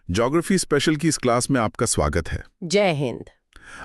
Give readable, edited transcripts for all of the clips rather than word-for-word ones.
Geography special की इस class में आपका स्वागत है। जय हिंद।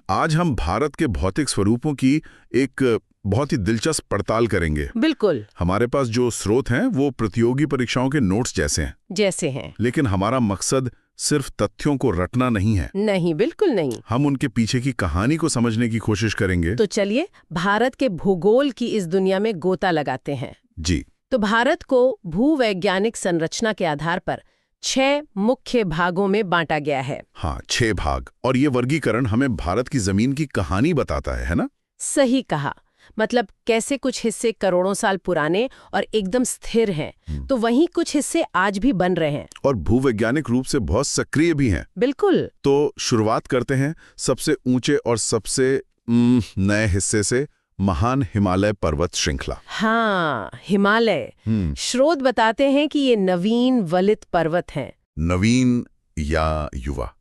आज हम भारत के भौतिक स्वरूपों की एक बहुत ही दिलचस्प पड़ताल करेंगे। बिल्कुल हमारे पास जो स्रोत हैं वो प्रतियोगी परीक्षाओं के नोट्स जैसे हैं। लेकिन हमारा मकसद सिर्फ तथ्यों को रटना नहीं है। नहीं, बिल्कुल नहीं। हम उनके पीछे की कहानी को समझने की कोशिश करेंगे। तो चलिए भारत के भूगोल की इस दुनिया में गोता लगाते हैं। जी। तो भारत को भूवैज्ञानिक संरचना के आधार पर 6 मुख्य भागों में बांटा गया है। हाँ, 6 भाग। और ये वर्गीकरण हमें भारत की जमीन की कहानी बताता है ना? सही कहा। मतलब कैसे कुछ हिस्से करोड़ों साल पुराने और एकदम स्थिर हैं, तो वहीं कुछ हिस्से आज भी बन रहे हैं और भूवैज्ञानिक रूप से बहुत सक्रिय भी हैं। बिल्कुल। तो शुरुआत करते हैं सबसे ऊंचे और सबसे नए हिस्से से, महान हिमालय पर्वत श्रृंखला। हाँ, हिमालय। स्रोत बताते हैं कि ये नवीन वलित पर्वत हैं। नवीन या युवा,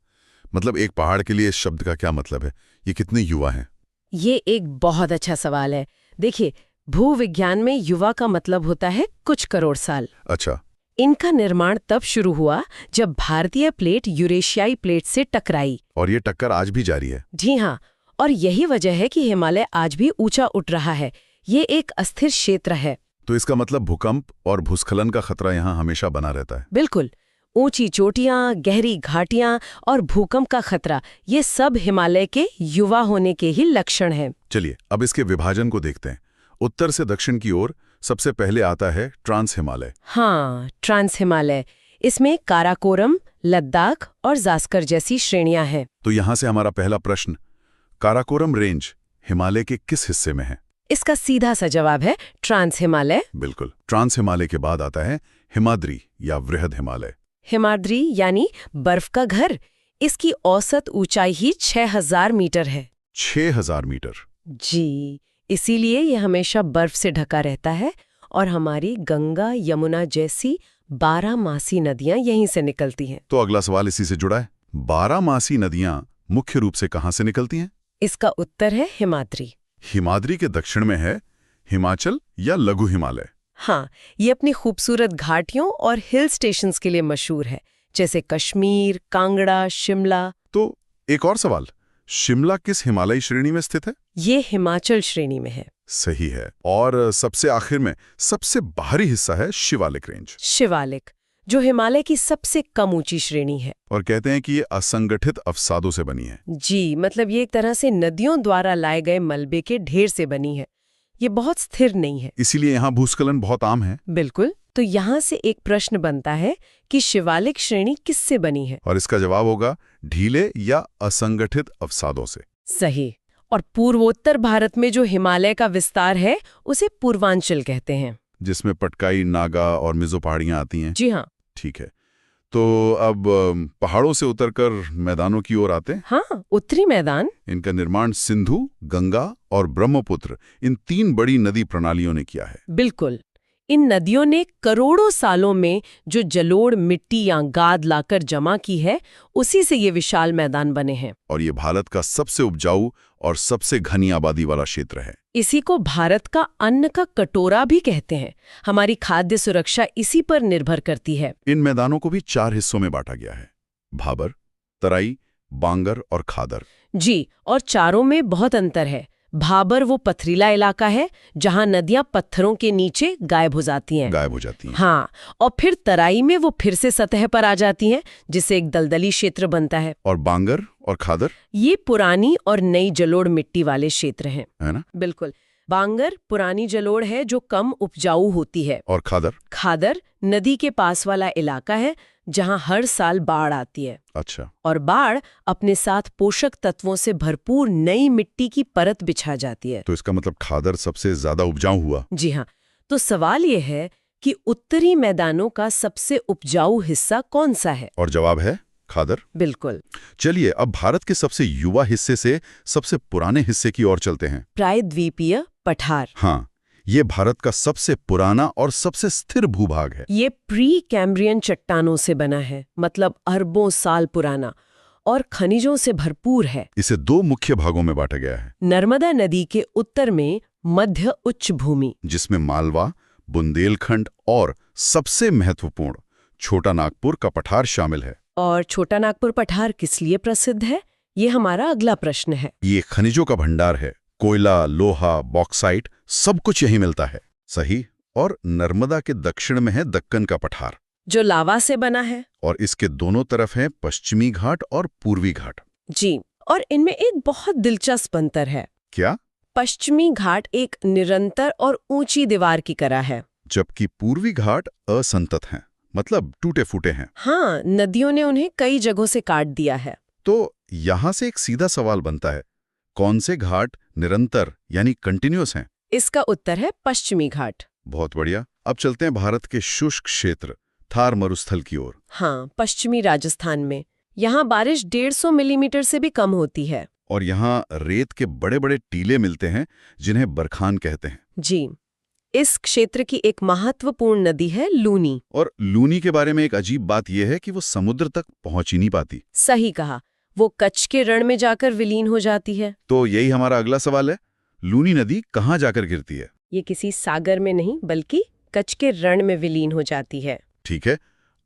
मतलब एक पहाड़ के लिए इस शब्द का क्या मतलब है? ये कितने युवा हैं? ये एक बहुत अच्छा सवाल है। देखिए, भूविज्ञान में युवा का मतलब होता है कुछ करोड़ साल। अच्छा। इनका निर्माण तब शुरू हुआ जब भारतीय प्लेट यूरेशियाई प्लेट से टकराई। और ये टक्कर आज भी जारी है। जी हाँ, और यही वजह है कि हिमालय आज भी ऊंचा उठ रहा है। ये एक अस्थिर क्षेत्र है। तो इसका मतलब भूकंप और भूस्खलन का खतरा यहाँ हमेशा बना रहता है। बिल्कुल। ऊंची चोटियां, गहरी घाटियां और भूकंप का खतरा, ये सब हिमालय के युवा होने के ही लक्षण हैं। चलिए अब इसके विभाजन को देखते हैं। उत्तर से दक्षिण की ओर सबसे पहले आता है ट्रांस हिमालय। हाँ, ट्रांस हिमालय। इसमें काराकोरम, लद्दाख और जास्कर जैसी श्रेणियां हैं। तो यहाँ से हमारा पहला प्रश्न, काराकोरम रेंज हिमालय के किस हिस्से में है? इसका सीधा सा जवाब है ट्रांस हिमालय। बिल्कुल। ट्रांस हिमालय के बाद आता है हिमाद्री या वृहद हिमालय। हिमाद्री यानी बर्फ का घर। इसकी औसत ऊंचाई ही 6000 मीटर है। 6000 मीटर? जी, इसीलिए ये हमेशा बर्फ से ढका रहता है और हमारी गंगा, यमुना जैसी 12 मासी नदियां यहीं से निकलती हैं। तो अगला सवाल इसी से जुड़ा है। 12 मासी नदियां मुख्य रूप से कहां से निकलती हैं? इसका उत्तर है हिमाद्री। हिमाद्री के दक्षिण में है हिमाचल या लघु हिमालय। हाँ, ये अपनी खूबसूरत घाटियों और हिल स्टेशंस के लिए मशहूर है, जैसे कश्मीर, कांगड़ा, शिमला। तो एक और सवाल, शिमला किस हिमालयी श्रेणी में स्थित है? ये हिमाचल श्रेणी में है। सही है। और सबसे आखिर में सबसे बाहरी हिस्सा है शिवालिक रेंज। शिवालिक, जो हिमालय की सबसे कम ऊंची श्रेणी है। और कहते हैं कि ये असंगठित अवसादों से बनी है। जी, मतलब ये एक तरह से नदियों द्वारा लाए गए मलबे के ढेर से बनी है। ये बहुत स्थिर नहीं है, इसीलिए यहाँ भूस्खलन बहुत आम है। बिल्कुल। तो यहाँ से एक प्रश्न बनता है कि शिवालिक श्रेणी किससे बनी है? और इसका जवाब होगा ढीले या असंगठित अवसादों से। सही। और पूर्वोत्तर भारत में जो हिमालय का विस्तार है उसे पूर्वांचल कहते हैं, जिसमें पटकाई, नागा और मिजो पहाड़ियां आती हैं। जी हाँ। ठीक है, तो अब पहाड़ों से उतरकर मैदानों की ओर आते हैं। हाँ, उत्तरी मैदान। इनका निर्माण सिंधु, गंगा और ब्रह्मपुत्र, इन 3 बड़ी नदी प्रणालियों ने किया है। बिल्कुल। इन नदियों ने करोड़ों सालों में जो जलोढ़ मिट्टी या गाद लाकर जमा की है, उसी से ये विशाल मैदान बने हैं। और ये भारत का सबसे उपजाऊ और सबसे घनी आबादी वाला क्षेत्र है। इसी को भारत का अन्न का कटोरा भी कहते हैं। हमारी खाद्य सुरक्षा इसी पर निर्भर करती है। इन मैदानों को भी 4 हिस्सों में बांटा गया है, भाबर, तराई, बांगर और खादर। जी, और चारों में बहुत अंतर है। भाबर वो पथरीला इलाका है जहां नदियां पत्थरों के नीचे गायब हो जाती हैं। हाँ, और फिर तराई में वो फिर से सतह पर आ जाती हैं, जिससे एक दलदली क्षेत्र बनता है। और बांगर और खादर, ये पुरानी और नई जलोढ़ मिट्टी वाले क्षेत्र हैं, है ना? बिल्कुल। बांगर पुरानी जलोढ़ है जो कम उपजाऊ होती है। और खादर नदी के पास वाला इलाका है जहां हर साल बाढ़ आती है। अच्छा। और बाढ़ अपने साथ पोषक तत्वों से भरपूर नई मिट्टी की परत बिछा जाती है। तो इसका मतलब खादर सबसे ज्यादा उपजाऊ हुआ। जी हाँ। तो सवाल ये है कि उत्तरी मैदानों का सबसे उपजाऊ हिस्सा कौन सा है? और जवाब है खादर। बिल्कुल। चलिए अब भारत के सबसे युवा हिस्से से सबसे पुराने हिस्से की ओर चलते हैं, प्रायद्वीपीय पठार। हाँ, ये भारत का सबसे पुराना और सबसे स्थिर भूभाग है। ये प्री कैम्ब्रियन चट्टानों से बना है, मतलब अरबों साल पुराना, और खनिजों से भरपूर है। इसे 2 मुख्य भागों में बांटा गया है। नर्मदा नदी के उत्तर में मध्य उच्च भूमि, जिसमें मालवा, बुंदेलखंड और सबसे महत्वपूर्ण छोटा नागपुर का पठार शामिल है। और छोटा नागपुर पठार किस लिए प्रसिद्ध है, ये हमारा अगला प्रश्न है। ये खनिजों का भंडार है। कोयला, लोहा, बॉक्साइट सब कुछ यहीं मिलता है। सही। और नर्मदा के दक्षिण में है दक्कन का पठार, जो लावा से बना है। और इसके दोनों तरफ है पश्चिमी घाट और पूर्वी घाट। जी, और इनमें एक बहुत दिलचस्प अंतर है। क्या? पश्चिमी घाट एक निरंतर और ऊंची दीवार की तरह है, जबकि पूर्वी घाट असंतत हैं, मतलब टूटे फूटे हैं। हाँ, नदियों ने उन्हें कई जगहों से काट दिया है। तो यहां से एक सीधा सवाल बनता है, कौन से घाट निरंतर यानी कंटिन्यूअस हैं? इसका उत्तर है पश्चिमी घाट। बहुत बढ़िया। अब चलते हैं भारत के शुष्क क्षेत्र थार मरुस्थल की ओर। हाँ, पश्चिमी राजस्थान में यहाँ बारिश 150 मिलीमीटर से भी कम होती है। और यहाँ रेत के बड़े बड़े टीले मिलते हैं जिन्हें बरखान कहते हैं। जी, इस क्षेत्र की एक महत्वपूर्ण नदी है लूनी। और लूनी के बारे में एक अजीब बात यह है कि वो समुद्र तक पहुंच ही नहीं पाती। सही कहा, वो कच्छ के रण में जाकर विलीन हो जाती है। तो यही हमारा अगला सवाल है, लूनी नदी कहाँ जाकर गिरती है? ये किसी सागर में नहीं, बल्कि कच्छ के रण में विलीन हो जाती है। ठीक है,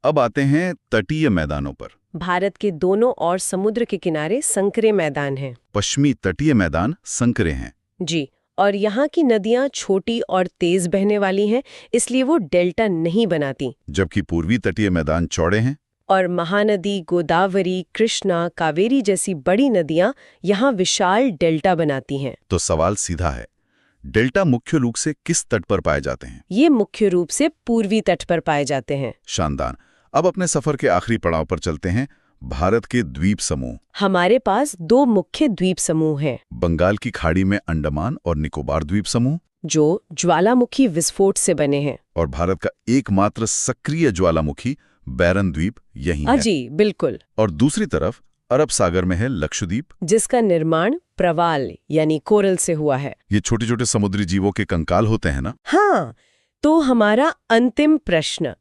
अब आते हैं तटीय मैदानों पर। भारत के दोनों ओर समुद्र के किनारे संकरे मैदान हैं। पश्चिमी तटीय मैदान संकरे हैं। जी, और यहाँ की नदियाँ छोटी और तेज बहने वाली हैं, इसलिए वो डेल्टा नहीं बनाती। जबकि पूर्वी तटीय मैदान चौड़े हैं। और महानदी, गोदावरी, कृष्णा, कावेरी जैसी बड़ी नदियाँ यहाँ विशाल डेल्टा बनाती हैं। तो सवाल सीधा है, डेल्टा मुख्य रूप से किस तट पर पाए जाते हैं? ये मुख्य रूप से पूर्वी तट पर पाए जाते हैं। शानदार। अब अपने सफर के आखिरी पड़ाव पर चलते हैं, भारत के द्वीप समूह। हमारे पास 2 मुख्य द्वीप समूह हैं। बंगाल की खाड़ी में अंडमान और निकोबार द्वीप समूह, जो ज्वालामुखी विस्फोट से बने हैं। और भारत का एकमात्र सक्रिय ज्वालामुखी बैरन द्वीप यही है। जी, बिल्कुल। और दूसरी तरफ अरब सागर में है लक्षद्वीप, जिसका निर्माण प्रवाल यानी कोरल से हुआ है। ये छोटे छोटे समुद्री जीवों के कंकाल होते हैं ना? हाँ, तो हमारा अंतिम प्रश्न,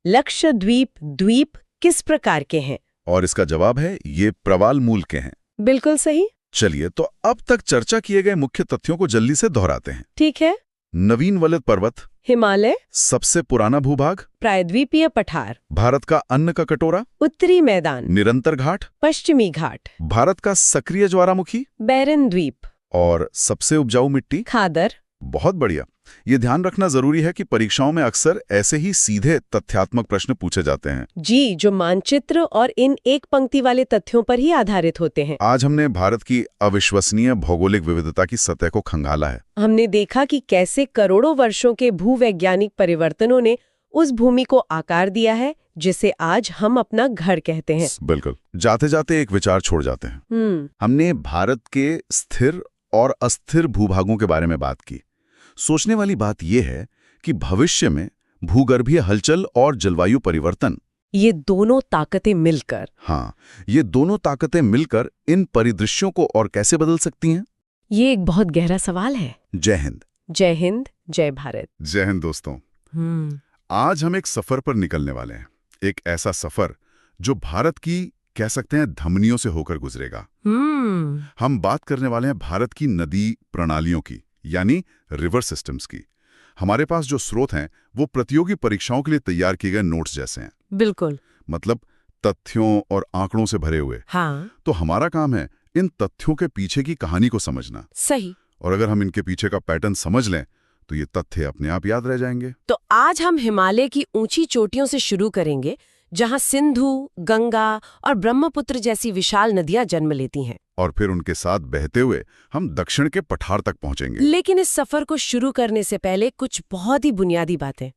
लक्षद्वीप द्वीप किस प्रकार के हैं? और इसका जवाब है, ये प्रवाल मूल के हैं। बिल्कुल सही। चलिए, तो अब तक चर्चा किए गए मुख्य तथ्यों को जल्दी से दोहराते हैं। ठीक है। नवीन वलद पर्वत, हिमालय, सबसे पुराना भूभाग, प्रायद्वीपीय पठार, भारत का अन्न का कटोरा, उत्तरी मैदान, निरंतर घाट, पश्चिमी घाट, भारत का सक्रिय ज्वालामुखी, बैरन द्वीप, और सबसे उपजाऊ मिट्टी, खादर। बहुत बढ़िया। ये ध्यान रखना जरूरी है कि परीक्षाओं में अक्सर ऐसे ही सीधे तथ्यात्मक प्रश्न पूछे जाते हैं। जी, जो मानचित्र और इन एक पंक्ति वाले तथ्यों पर ही आधारित होते हैं। आज हमने भारत की अविश्वसनीय भौगोलिक विविधता की सतह को खंगाला है। हमने देखा कि कैसे करोड़ों वर्षों के भूवैज्ञानिक परिवर्तनों ने उस भूमि को आकार दिया है जिसे आज हम अपना घर कहते हैं। बिल्कुल। जाते जाते एक विचार छोड़ जाते हैं। हमने भारत के स्थिर और अस्थिर भूभागों के बारे में बात की। सोचने वाली बात यह है कि भविष्य में भूगर्भीय हलचल और जलवायु परिवर्तन, ये दोनों ताकतें मिलकर ये दोनों ताकतें मिलकर इन परिदृश्यों को और कैसे बदल सकती हैं? ये एक बहुत गहरा सवाल है। जय हिंद। जय हिंद, जय भारत। जय हिंद दोस्तों। आज हम एक सफर पर निकलने वाले हैं, एक ऐसा सफर जो भारत की कह सकते हैं धमनियों से होकर गुजरेगा। हम बात करने वाले हैं भारत की नदी प्रणालियों की, यानी रिवर सिस्टम्स की। हमारे पास जो स्रोत हैं वो प्रतियोगी परीक्षाओं के लिए तैयार किए गए नोट्स जैसे हैं। बिल्कुल। मतलब तथ्यों और आंकड़ों से भरे हुए। तो हमारा काम है इन तथ्यों के पीछे की कहानी को समझना। सही। और अगर हम इनके पीछे का पैटर्न समझ लें तो ये तथ्य अपने आप याद रह जाएंगे। तो आज हम हिमालय की ऊंची चोटियों से शुरू करेंगे, जहां सिंधु, गंगा और ब्रह्मपुत्र जैसी विशाल नदियां जन्म लेती हैं। और फिर उनके साथ बहते हुए हम दक्षिण के पठार तक पहुंचेंगे। लेकिन इस सफर को शुरू करने से पहले कुछ बहुत ही बुनियादी बातें,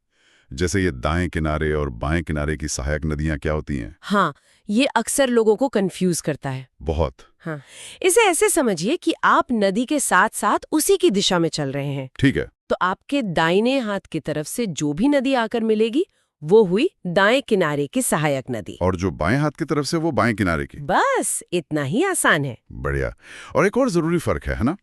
जैसे ये दाएं किनारे और बाएं किनारे की सहायक नदियां क्या होती हैं? हाँ, ये अक्सर लोगों को कंफ्यूज करता है। बहुत। हाँ, इसे ऐसे समझिए कि आप नदी के साथ साथ उसी की दिशा में चल रहे हैं। ठीक है। तो आपके दाहिने हाथ की तरफ से जो भी नदी आकर मिलेगी वो हुई दाएं किनारे की सहायक नदी, और जो बाएं हाथ की तरफ से वो बाएं किनारे की। बस इतना ही आसान है। बढ़िया। और एक और जरूरी फर्क है ना,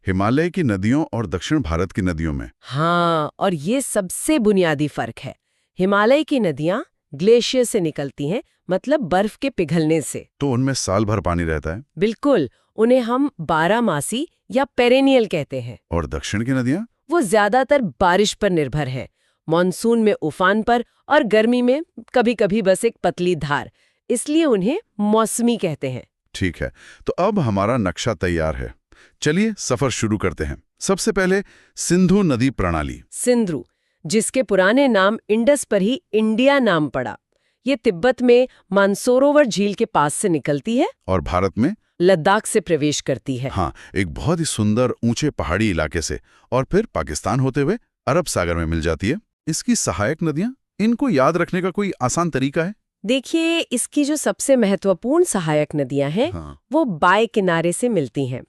हिमालय की नदियों और दक्षिण भारत की नदियों में। हाँ, और ये सबसे बुनियादी फर्क है। हिमालय की नदियां ग्लेशियर से निकलती हैं, मतलब बर्फ के पिघलने से। तो उनमें साल भर पानी रहता है। बिल्कुल, उन्हें हम बारहमासी या पेरेनियल कहते हैं। और दक्षिण की नदियां? वो ज्यादातर बारिश पर निर्भर है, मॉनसून में उफान पर और गर्मी में कभी कभी बस एक पतली धार। इसलिए उन्हें मौसमी कहते हैं। ठीक है, तो अब हमारा नक्शा तैयार है। चलिए सफर शुरू करते हैं। सबसे पहले सिंधु नदी प्रणाली। सिंधु, जिसके पुराने नाम इंडस पर ही इंडिया नाम पड़ा, ये तिब्बत में मानसरोवर झील के पास से निकलती है और भारत में लद्दाख से प्रवेश करती है। हाँ, एक बहुत ही सुंदर ऊंचे पहाड़ी इलाके से, और फिर पाकिस्तान होते हुए अरब सागर में मिल जाती है। इसकी सहायक नदियां, इनको याद रखने का कोई आसान तरीका है? देखिए, इसकी जो सबसे महत्वपूर्ण सहायक नदियां हैं, वो बाएं किनारे से मिलती हैं।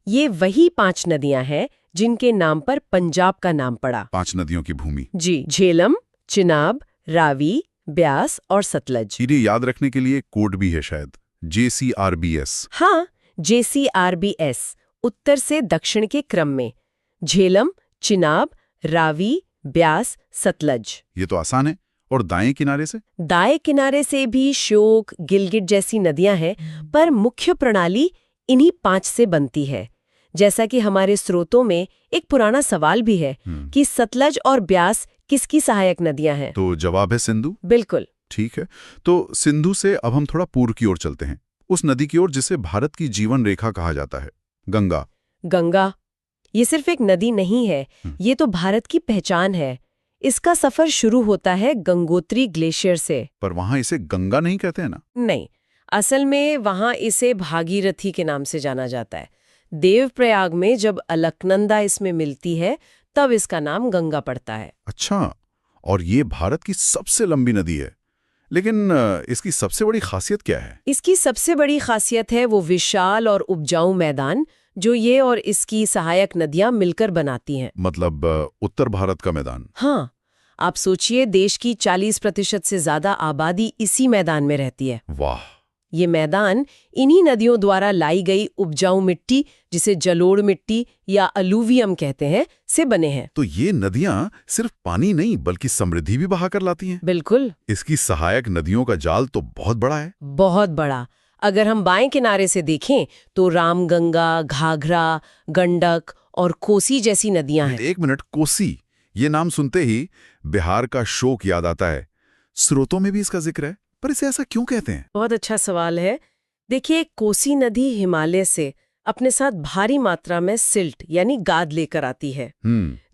ये वही 5 नदियां हैं जिनके नाम पर पंजाब का नाम पड़ा। 5 नदियों की भूमि। जी, झेलम, चिनाब, रावी, ब्यास और सतलज। इन्हें याद रखने के लिए कोड भी है शायद, JCRBS। हाँ, JCRBS, उत्तर से दक्षिण के क्रम में। झेलम, चिनाब, रावी, ब्यास, सतलज। ये तो आसान है। और दाएं किनारे से? दाएं किनारे से भी श्योक, गिलगिट जैसी नदियां हैं, पर मुख्य प्रणाली इन्हीं 5 से बनती है। जैसा कि हमारे स्रोतों में एक पुराना सवाल भी है कि सतलज और ब्यास किसकी सहायक नदियां हैं? तो जवाब है सिंधु। बिल्कुल। ठीक है, तो सिंधु से अब हम थोड़ा पूर्व की ओर चलते हैं, उस नदी की ओर जिसे भारत की जीवन रेखा कहा जाता है, गंगा। गंगा, ये सिर्फ एक नदी नहीं है, ये तो भारत की पहचान है। इसका सफर शुरू होता है गंगोत्री ग्लेशियर से। पर वहां इसे गंगा नहीं कहते हैं ना? नहीं, असल में वहां इसे भागीरथी के नाम से जाना जाता है। देवप्रयाग में जब अलकनंदा इसमें मिलती है, तब इसका नाम गंगा पड़ता है। अच्छा, और ये भारत की सबसे लंबी नदी है, लेकिन इसकी सबसे बड़ी खासियत क्या है? इसकी सबसे बड़ी खासियत है वो विशाल और उपजाऊ मैदान जो ये और इसकी सहायक नदियां मिलकर बनाती हैं। मतलब उत्तर भारत का मैदान? हाँ, आप सोचिए, देश की 40% से ज्यादा आबादी इसी मैदान में रहती है। वाह! ये मैदान इन्हीं नदियों द्वारा लाई गई उपजाऊ मिट्टी, जिसे जलोढ़ मिट्टी या अलूवियम कहते हैं, से बने हैं। तो ये नदियां सिर्फ पानी नहीं बल्कि समृद्धि भी बहाकर लाती हैं। बिल्कुल। इसकी सहायक नदियों का जाल तो बहुत बड़ा है। बहुत बड़ा। अगर हम बाएं किनारे से देखें तो रामगंगा, घाघरा, गंडक और कोसी जैसी नदियां हैं। एक मिनट, कोसी, ये नाम सुनते ही बिहार का शोक याद आता है। स्रोतों में भी इसका जिक्र है, पर इसे ऐसा क्यों कहते हैं? बहुत अच्छा सवाल है। देखिए, कोसी नदी हिमालय से अपने साथ भारी मात्रा में सिल्ट यानी गाद लेकर आती है।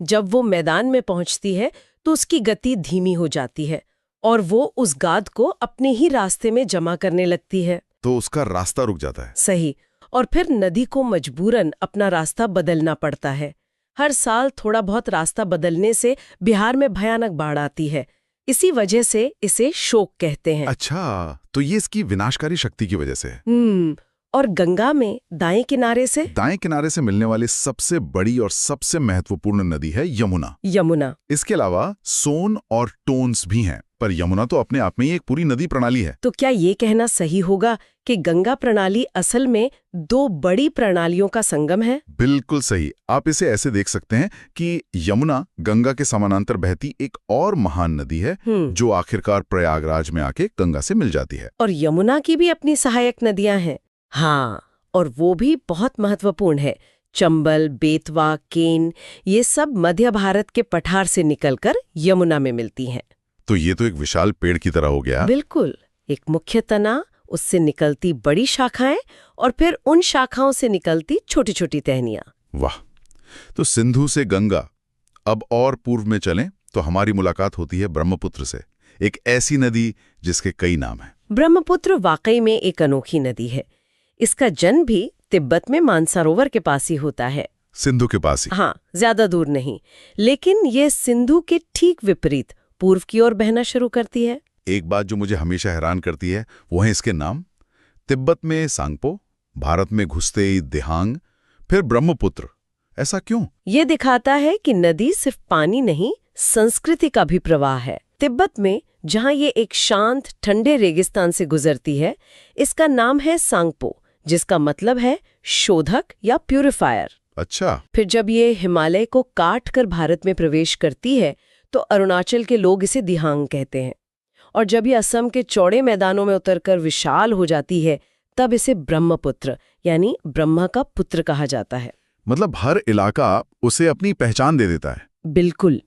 जब वो मैदान में पहुंचती है तो उसकी गति धीमी हो जाती है और वो उस गाद को अपने ही रास्ते में जमा करने लगती है। तो उसका रास्ता रुक जाता है। सही। और फिर नदी को मजबूरन अपना रास्ता बदलना पड़ता है। हर साल थोड़ा बहुत रास्ता बदलने से बिहार में भयानक बाढ़ आती है। इसी वजह से इसे शोक कहते हैं। अच्छा, तो ये इसकी विनाशकारी शक्ति की वजह से है। और गंगा में दाएं किनारे से मिलने वाली सबसे बड़ी और सबसे महत्वपूर्ण नदी है यमुना। इसके अलावा सोन और टोन्स भी हैं, पर यमुना तो अपने आप में ही एक पूरी नदी प्रणाली है। तो क्या ये कहना सही होगा कि गंगा प्रणाली असल में 2 बड़ी प्रणालियों का संगम है? बिल्कुल सही। आप इसे ऐसे देख सकते हैं कि यमुना गंगा के समानांतर बहती एक और महान नदी है जो आखिरकार प्रयागराज में आके गंगा से मिल जाती है। और यमुना की भी अपनी सहायक नदियां हैं। हाँ, और वो भी बहुत महत्वपूर्ण है। चंबल, बेतवा, केन, ये सब मध्य भारत के पठार से निकलकर यमुना में मिलती हैं। तो ये तो एक विशाल पेड़ की तरह हो गया। बिल्कुल, एक मुख्य तना, उससे निकलती बड़ी शाखाएं और फिर उन शाखाओं से निकलती छोटी छोटी टहनियां। वाह! तो सिंधु से गंगा। अब और पूर्व में चलें तो हमारी मुलाकात होती है ब्रह्मपुत्र से, एक ऐसी नदी जिसके कई नाम हैं। ब्रह्मपुत्र वाकई में एक अनोखी नदी है। इसका जन्म भी तिब्बत में मानसरोवर के पास ही होता है। सिंधु के पास ही? हाँ, ज्यादा दूर नहीं। लेकिन यह सिंधु के ठीक विपरीत पूर्व की ओर बहना शुरू करती है। एक बात जो मुझे हमेशा हैरान करती है वो है इसके नाम। तिब्बत में सांगपो, भारत में घुसते ही दिहांग, फिर ब्रह्मपुत्र। ऐसा क्यों? ये दिखाता है कि नदी सिर्फ पानी नहीं, संस्कृति का भी प्रवाह है। तिब्बत में जहाँ ये एक शांत ठंडे रेगिस्तान से गुजरती है, इसका नाम है सांगपो, जिसका मतलब है शोधक या प्यूरिफायर। अच्छा। फिर जब ये हिमालय को काट कर भारत में प्रवेश करती है तो अरुणाचल के लोग इसे दिहांग कहते हैं, और जब ये असम के चौड़े मैदानों में उतरकर विशाल हो जाती है तब इसे ब्रह्मपुत्र यानी ब्रह्मा का पुत्र कहा जाता है। मतलब हर इलाका उसे अपनी पहचान दे देता है। बिल्कुल।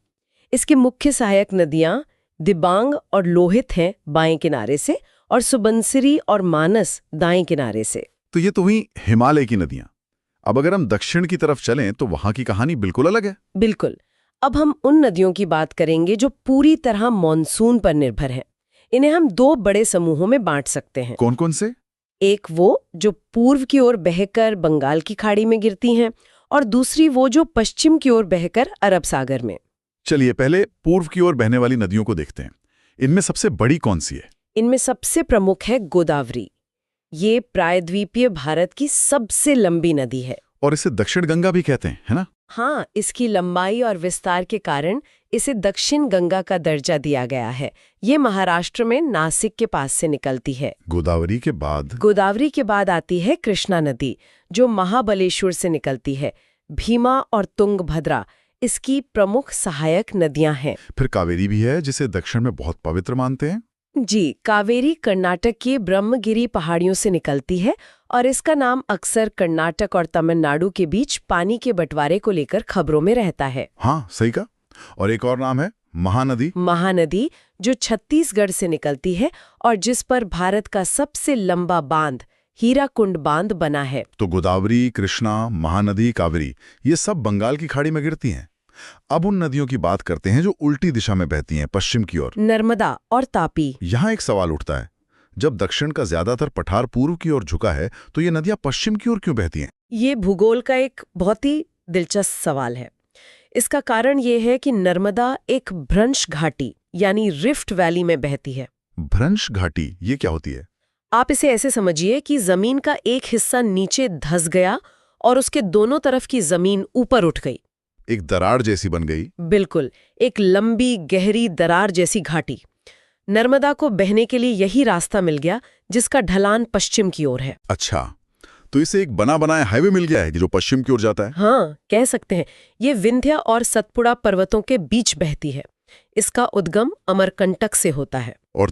इसके मुख्य सहायक नदियां दिबांग और लोहित हैं बाएं किनारे से, और सुबनसिरी और मानस दाएं किनारे से। तो ये तो हुई हिमालय की नदियां। अब अगर हम दक्षिण की तरफ चलें तो वहां की कहानी बिल्कुल अलग है। बिल्कुल। अब हम उन नदियों की बात करेंगे जो पूरी तरह मॉनसून पर निर्भर हैं। इन्हें हम दो बड़े समूहों में बांट सकते हैं। कौन कौन से? एक वो जो पूर्व की ओर बहकर बंगाल की खाड़ी में गिरती हैं, और दूसरी वो जो पश्चिम की ओर बहकर अरब सागर में। चलिए पहले पूर्व की ओर बहने वाली नदियों को देखते हैं। इनमें सबसे बड़ी कौन सी है? इनमें सबसे प्रमुख है गोदावरी। ये प्रायद्वीपीय भारत की सबसे लंबी नदी है। और इसे दक्षिण गंगा भी कहते हैं, है ना? हाँ, इसकी लंबाई और विस्तार के कारण इसे दक्षिण गंगा का दर्जा दिया गया है। ये महाराष्ट्र में नासिक के पास से निकलती है। गोदावरी के बाद आती है कृष्णा नदी, जो महाबलेश्वर से निकलती है। भीमा और तुंगभद्रा इसकी प्रमुख सहायक नदियां हैं। फिर कावेरी भी है, जिसे दक्षिण में बहुत पवित्र मानते हैं। जी, कावेरी कर्नाटक के ब्रह्मगिरी पहाड़ियों से निकलती है और इसका नाम अक्सर कर्नाटक और तमिलनाडु के बीच पानी के बंटवारे को लेकर खबरों में रहता है। हाँ, सही कहा। और एक और नाम है महानदी, जो छत्तीसगढ़ से निकलती है और जिस पर भारत का सबसे लंबा बांध हीराकुंड बांध बना है। तो गोदावरी, कृष्णा, महानदी, कावेरी ये सब बंगाल की खाड़ी में गिरती हैं। अब उन नदियों की बात करते हैं जो उल्टी दिशा में बहती हैं, पश्चिम की ओर। नर्मदा और तापी। यहाँ एक सवाल उठता है, जब दक्षिण का ज्यादातर पठार पूर्व की ओर झुका है तो ये नदियां पश्चिम की ओर क्यों बहती हैं? ये भूगोल का एक बहुत ही दिलचस्प सवाल है। इसका कारण ये है कि नर्मदा एक भ्रंश घाटी यानी रिफ्ट वैली में बहती है। भ्रंश घाटी ये क्या होती है? आप इसे ऐसे समझिए कि जमीन का एक हिस्सा नीचे धंस गया और उसके दोनों तरफ की जमीन ऊपर उठ गई। एक दरार जैसी बन गई। बिल्कुल, एक लंबी गहरी दरार जैसी घाटी। नर्मदा को बहने के लिए यही रास्ता मिल गया, जिसका ढलान पश्चिम की ओर है। अच्छा, तो इसे एक बना बनाया हाईवे मिल गया है जो पश्चिम की ओर जाता है। हाँ, कह सकते हैं। ये विंध्य और सतपुड़ा पर्वतों के बीच बहती है। इसका उद्गम अमरकंटक से होता है। और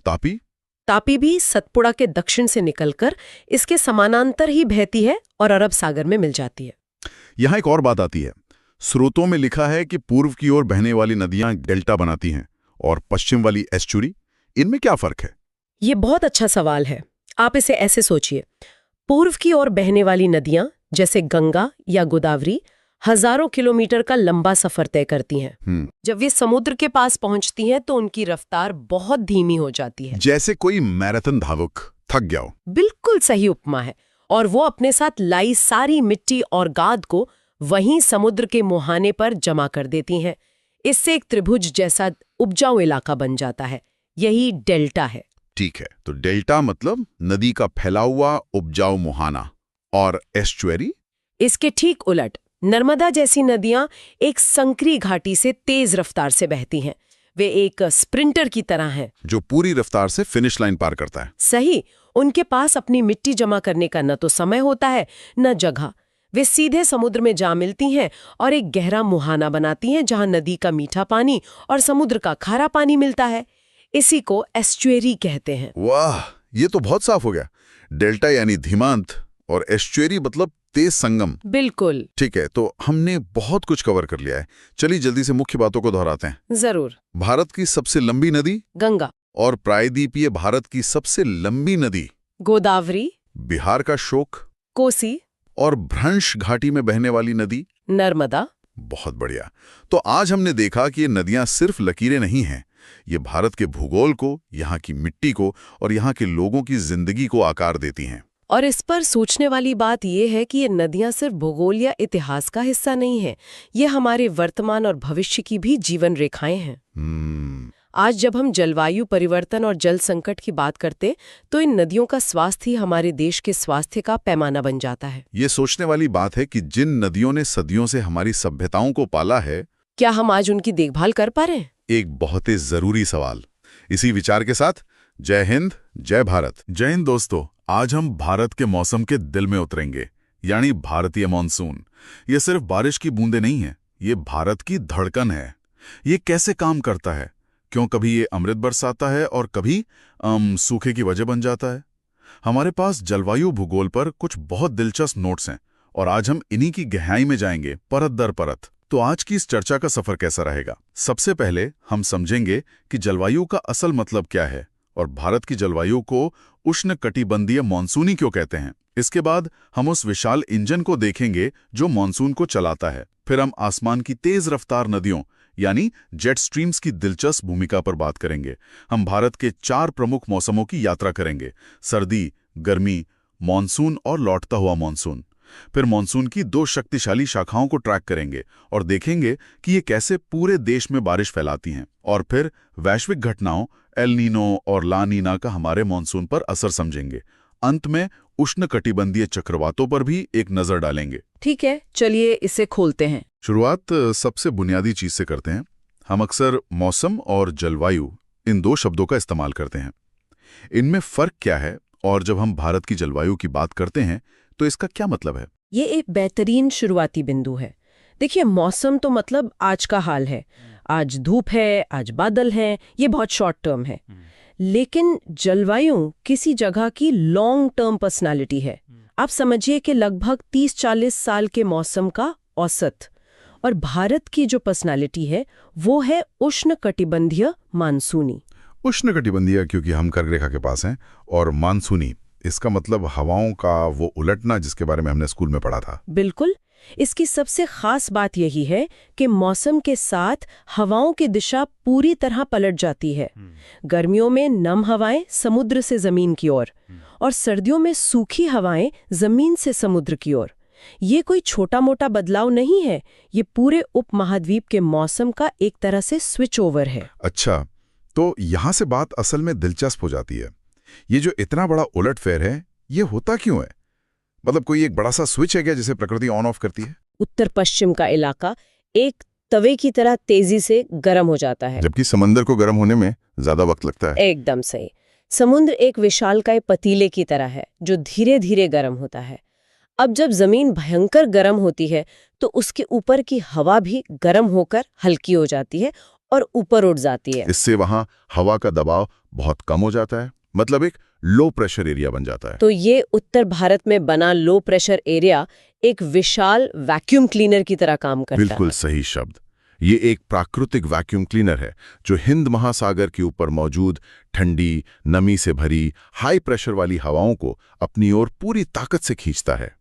तापी भी सतपुड़ा के दक्षिण से निकलकर इसके समानांतर ही बहती है और अरब सागर में मिल जाती है। यहाँ एक और बात आती है। स्रोतों में लिखा है कि पूर्व की ओर बहने वाली नदियां डेल्टा बनाती हैं और पश्चिम वाली एस्चुरी। इनमें क्या फर्क है? ये बहुत अच्छा सवाल है। आप इसे ऐसे सोचिए, पूर्व की ओर बहने वाली नदियां जैसे गंगा या गोदावरी हजारों किलोमीटर का लंबा सफर तय करती हैं। जब वे समुद्र के पास पहुंचती हैं तो उनकी रफ्तार बहुत धीमी हो जाती है, जैसे कोई मैराथन धावक थक गया हो। बिल्कुल सही उपमा है। और वो अपने साथ लाई सारी मिट्टी और गाद को वहीं समुद्र के मुहाने पर जमा कर देती हैं। इससे एक त्रिभुज जैसा उपजाऊ इलाका बन जाता है। यही डेल्टा है। ठीक है, तो डेल्टा मतलब नदी का फैला हुआ उपजाऊ मुहाना। और एस्चुअरी? इसके ठीक उलट, नर्मदा जैसी नदियां एक संकरी घाटी से तेज रफ्तार से बहती हैं। वे एक स्प्रिंटर की तरह हैं जो पूरी रफ्तार से फिनिश लाइन पार करता है। सही। उनके पास अपनी मिट्टी जमा करने का न तो समय होता है न जगह। वे सीधे समुद्र में जा मिलती हैं और एक गहरा मुहाना बनाती हैं जहां नदी का मीठा पानी और समुद्र का खारा पानी मिलता है। इसी को एस्चुएरी कहते हैं। वाह, ये तो बहुत साफ हो गया। डेल्टा यानी धीमांत और एस्चुएरी मतलब तेज संगम। बिल्कुल। ठीक है, तो हमने बहुत कुछ कवर कर लिया है। चलिए जल्दी से मुख्य बातों को दोहराते हैं। जरूर। भारत की सबसे लंबी नदी गंगा। और प्रायद्वीपीय भारत की सबसे लंबी नदी गोदावरी। बिहार का शोक कोसी। और भ्रंश घाटी में बहने वाली नदी नर्मदा। बहुत बढ़िया। तो आज हमने देखा कि ये नदियां सिर्फ लकीरें नहीं हैं, ये भारत के भूगोल को, यहाँ की मिट्टी को और यहाँ के लोगों की जिंदगी को आकार देती हैं। और इस पर सोचने वाली बात यह है कि ये नदियां सिर्फ भूगोल या इतिहास का हिस्सा नहीं है, ये हमारे वर्तमान और भविष्य की भी जीवन रेखाएं हैं। आज जब हम जलवायु परिवर्तन और जल संकट की बात करते तो इन नदियों का स्वास्थ्य ही हमारे देश के स्वास्थ्य का पैमाना बन जाता है। ये सोचने वाली बात है कि जिन नदियों ने सदियों से हमारी सभ्यताओं को पाला है, क्या हम आज उनकी देखभाल कर पा रहे हैं? एक बहुत ही जरूरी सवाल। इसी विचार के साथ जय हिंद, जय भारत। जय हिंद दोस्तों, आज हम भारत के मौसम के दिल में उतरेंगे, यानी भारतीय मानसून। ये सिर्फ बारिश की बूंदें नहीं है, ये भारत की धड़कन है। ये कैसे काम करता है, क्यों कभी ये अमृत बरसाता है और कभी सूखे की वजह बन जाता है। हमारे पास जलवायु भूगोल पर कुछ बहुत दिलचस्प नोट्स हैं और आज हम इन्हीं की गहराई में जाएंगे, परत दर परत। तो आज की इस चर्चा का सफर कैसा रहेगा? सबसे पहले हम समझेंगे कि जलवायु का असल मतलब क्या है और भारत की जलवायु को उष्णकटिबंधीय मानसूनी क्यों कहते हैं। इसके बाद हम उस विशाल इंजन को देखेंगे जो मानसून को चलाता है। फिर हम आसमान की तेज रफ्तार नदियों यानी जेट स्ट्रीम्स की दिलचस्प भूमिका पर बात करेंगे। हम भारत के 4 प्रमुख मौसमों की यात्रा करेंगे: सर्दी, गर्मी, मानसून और लौटता हुआ मानसून। फिर मानसून की 2 शक्तिशाली शाखाओं को ट्रैक करेंगे और देखेंगे कि ये कैसे पूरे देश में बारिश फैलाती हैं। और फिर वैश्विक घटनाओं एल नीनो और ला नीना का हमारे मानसून पर असर समझेंगे। अंत में उष्णकटिबंधीय चक्रवातों पर भी एक नजर डालेंगे। ठीक है, चलिए इसे खोलते हैं। शुरुआत सबसे बुनियादी चीज से करते हैं। हम अक्सर मौसम और जलवायु इन 2 शब्दों का इस्तेमाल करते हैं। इनमें फर्क क्या है, और जब हम भारत की जलवायु की बात करते हैं तो इसका क्या मतलब है? ये एक बेहतरीन शुरुआती बिंदु है। देखिए, मौसम तो मतलब आज का हाल है। आज धूप है, आज बादल हैं, ये बहुत शॉर्ट टर्म है। लेकिन जलवायु किसी जगह की लॉन्ग टर्म पर्सनालिटी है। आप समझिए कि लगभग 30-40 साल के मौसम का औसत। और भारत की जो पर्सनालिटी है वो है उष्णकटिबंधीय मानसूनी। उष्णकटिबंधीय क्योंकि हम कर्क रेखा के पास हैं, और मानसूनी इसका मतलब हवाओं का वो उलटना जिसके बारे में हमने स्कूल में पढ़ा था। बिल्कुल। इसकी सबसे खास बात यही है कि मौसम के साथ हवाओं की दिशा पूरी तरह पलट जाती है। गर्मियों में नम हवाएं समुद्र से जमीन की ओर, और सर्दियों में सूखी हवाएं जमीन से समुद्र की ओर। ये कोई छोटा मोटा बदलाव नहीं है, ये पूरे उपमहाद्वीप के मौसम का एक तरह से स्विच ओवर है। अच्छा, तो यहाँ से बात असल में दिलचस्प हो जाती है। ये जो इतना बड़ा उलटफेर है, ये होता क्यों है? मतलब कोई एक बड़ा सा स्विच है क्या जिसे प्रकृति ऑन ऑफ करती है? उत्तर पश्चिम का इलाका एक तवे की तरह तेजी से गर्म हो जाता है, जबकि समंदर को गर्म होने में ज्यादा वक्त लगता है। एकदम सही। समुद्र एक विशालकाय पतीले की तरह है जो धीरे धीरे गर्म होता है। अब जब जमीन भयंकर गर्म होती है तो उसके ऊपर की हवा भी गर्म होकर हल्की हो जाती है और ऊपर उठ जाती है। इससे वहां हवा का दबाव बहुत कम हो जाता है, मतलब एक लो प्रेशर एरिया बन जाता है। तो ये उत्तर भारत में बना लो प्रेशर एरिया एक विशाल वैक्यूम क्लीनर की तरह काम करता है। बिल्कुल सही शब्द। ये एक प्राकृतिक वैक्यूम क्लीनर है जो हिंद महासागर के ऊपर मौजूद ठंडी, नमी से भरी, हाई प्रेशर वाली हवाओं को अपनी ओर पूरी ताकत से खींचता है।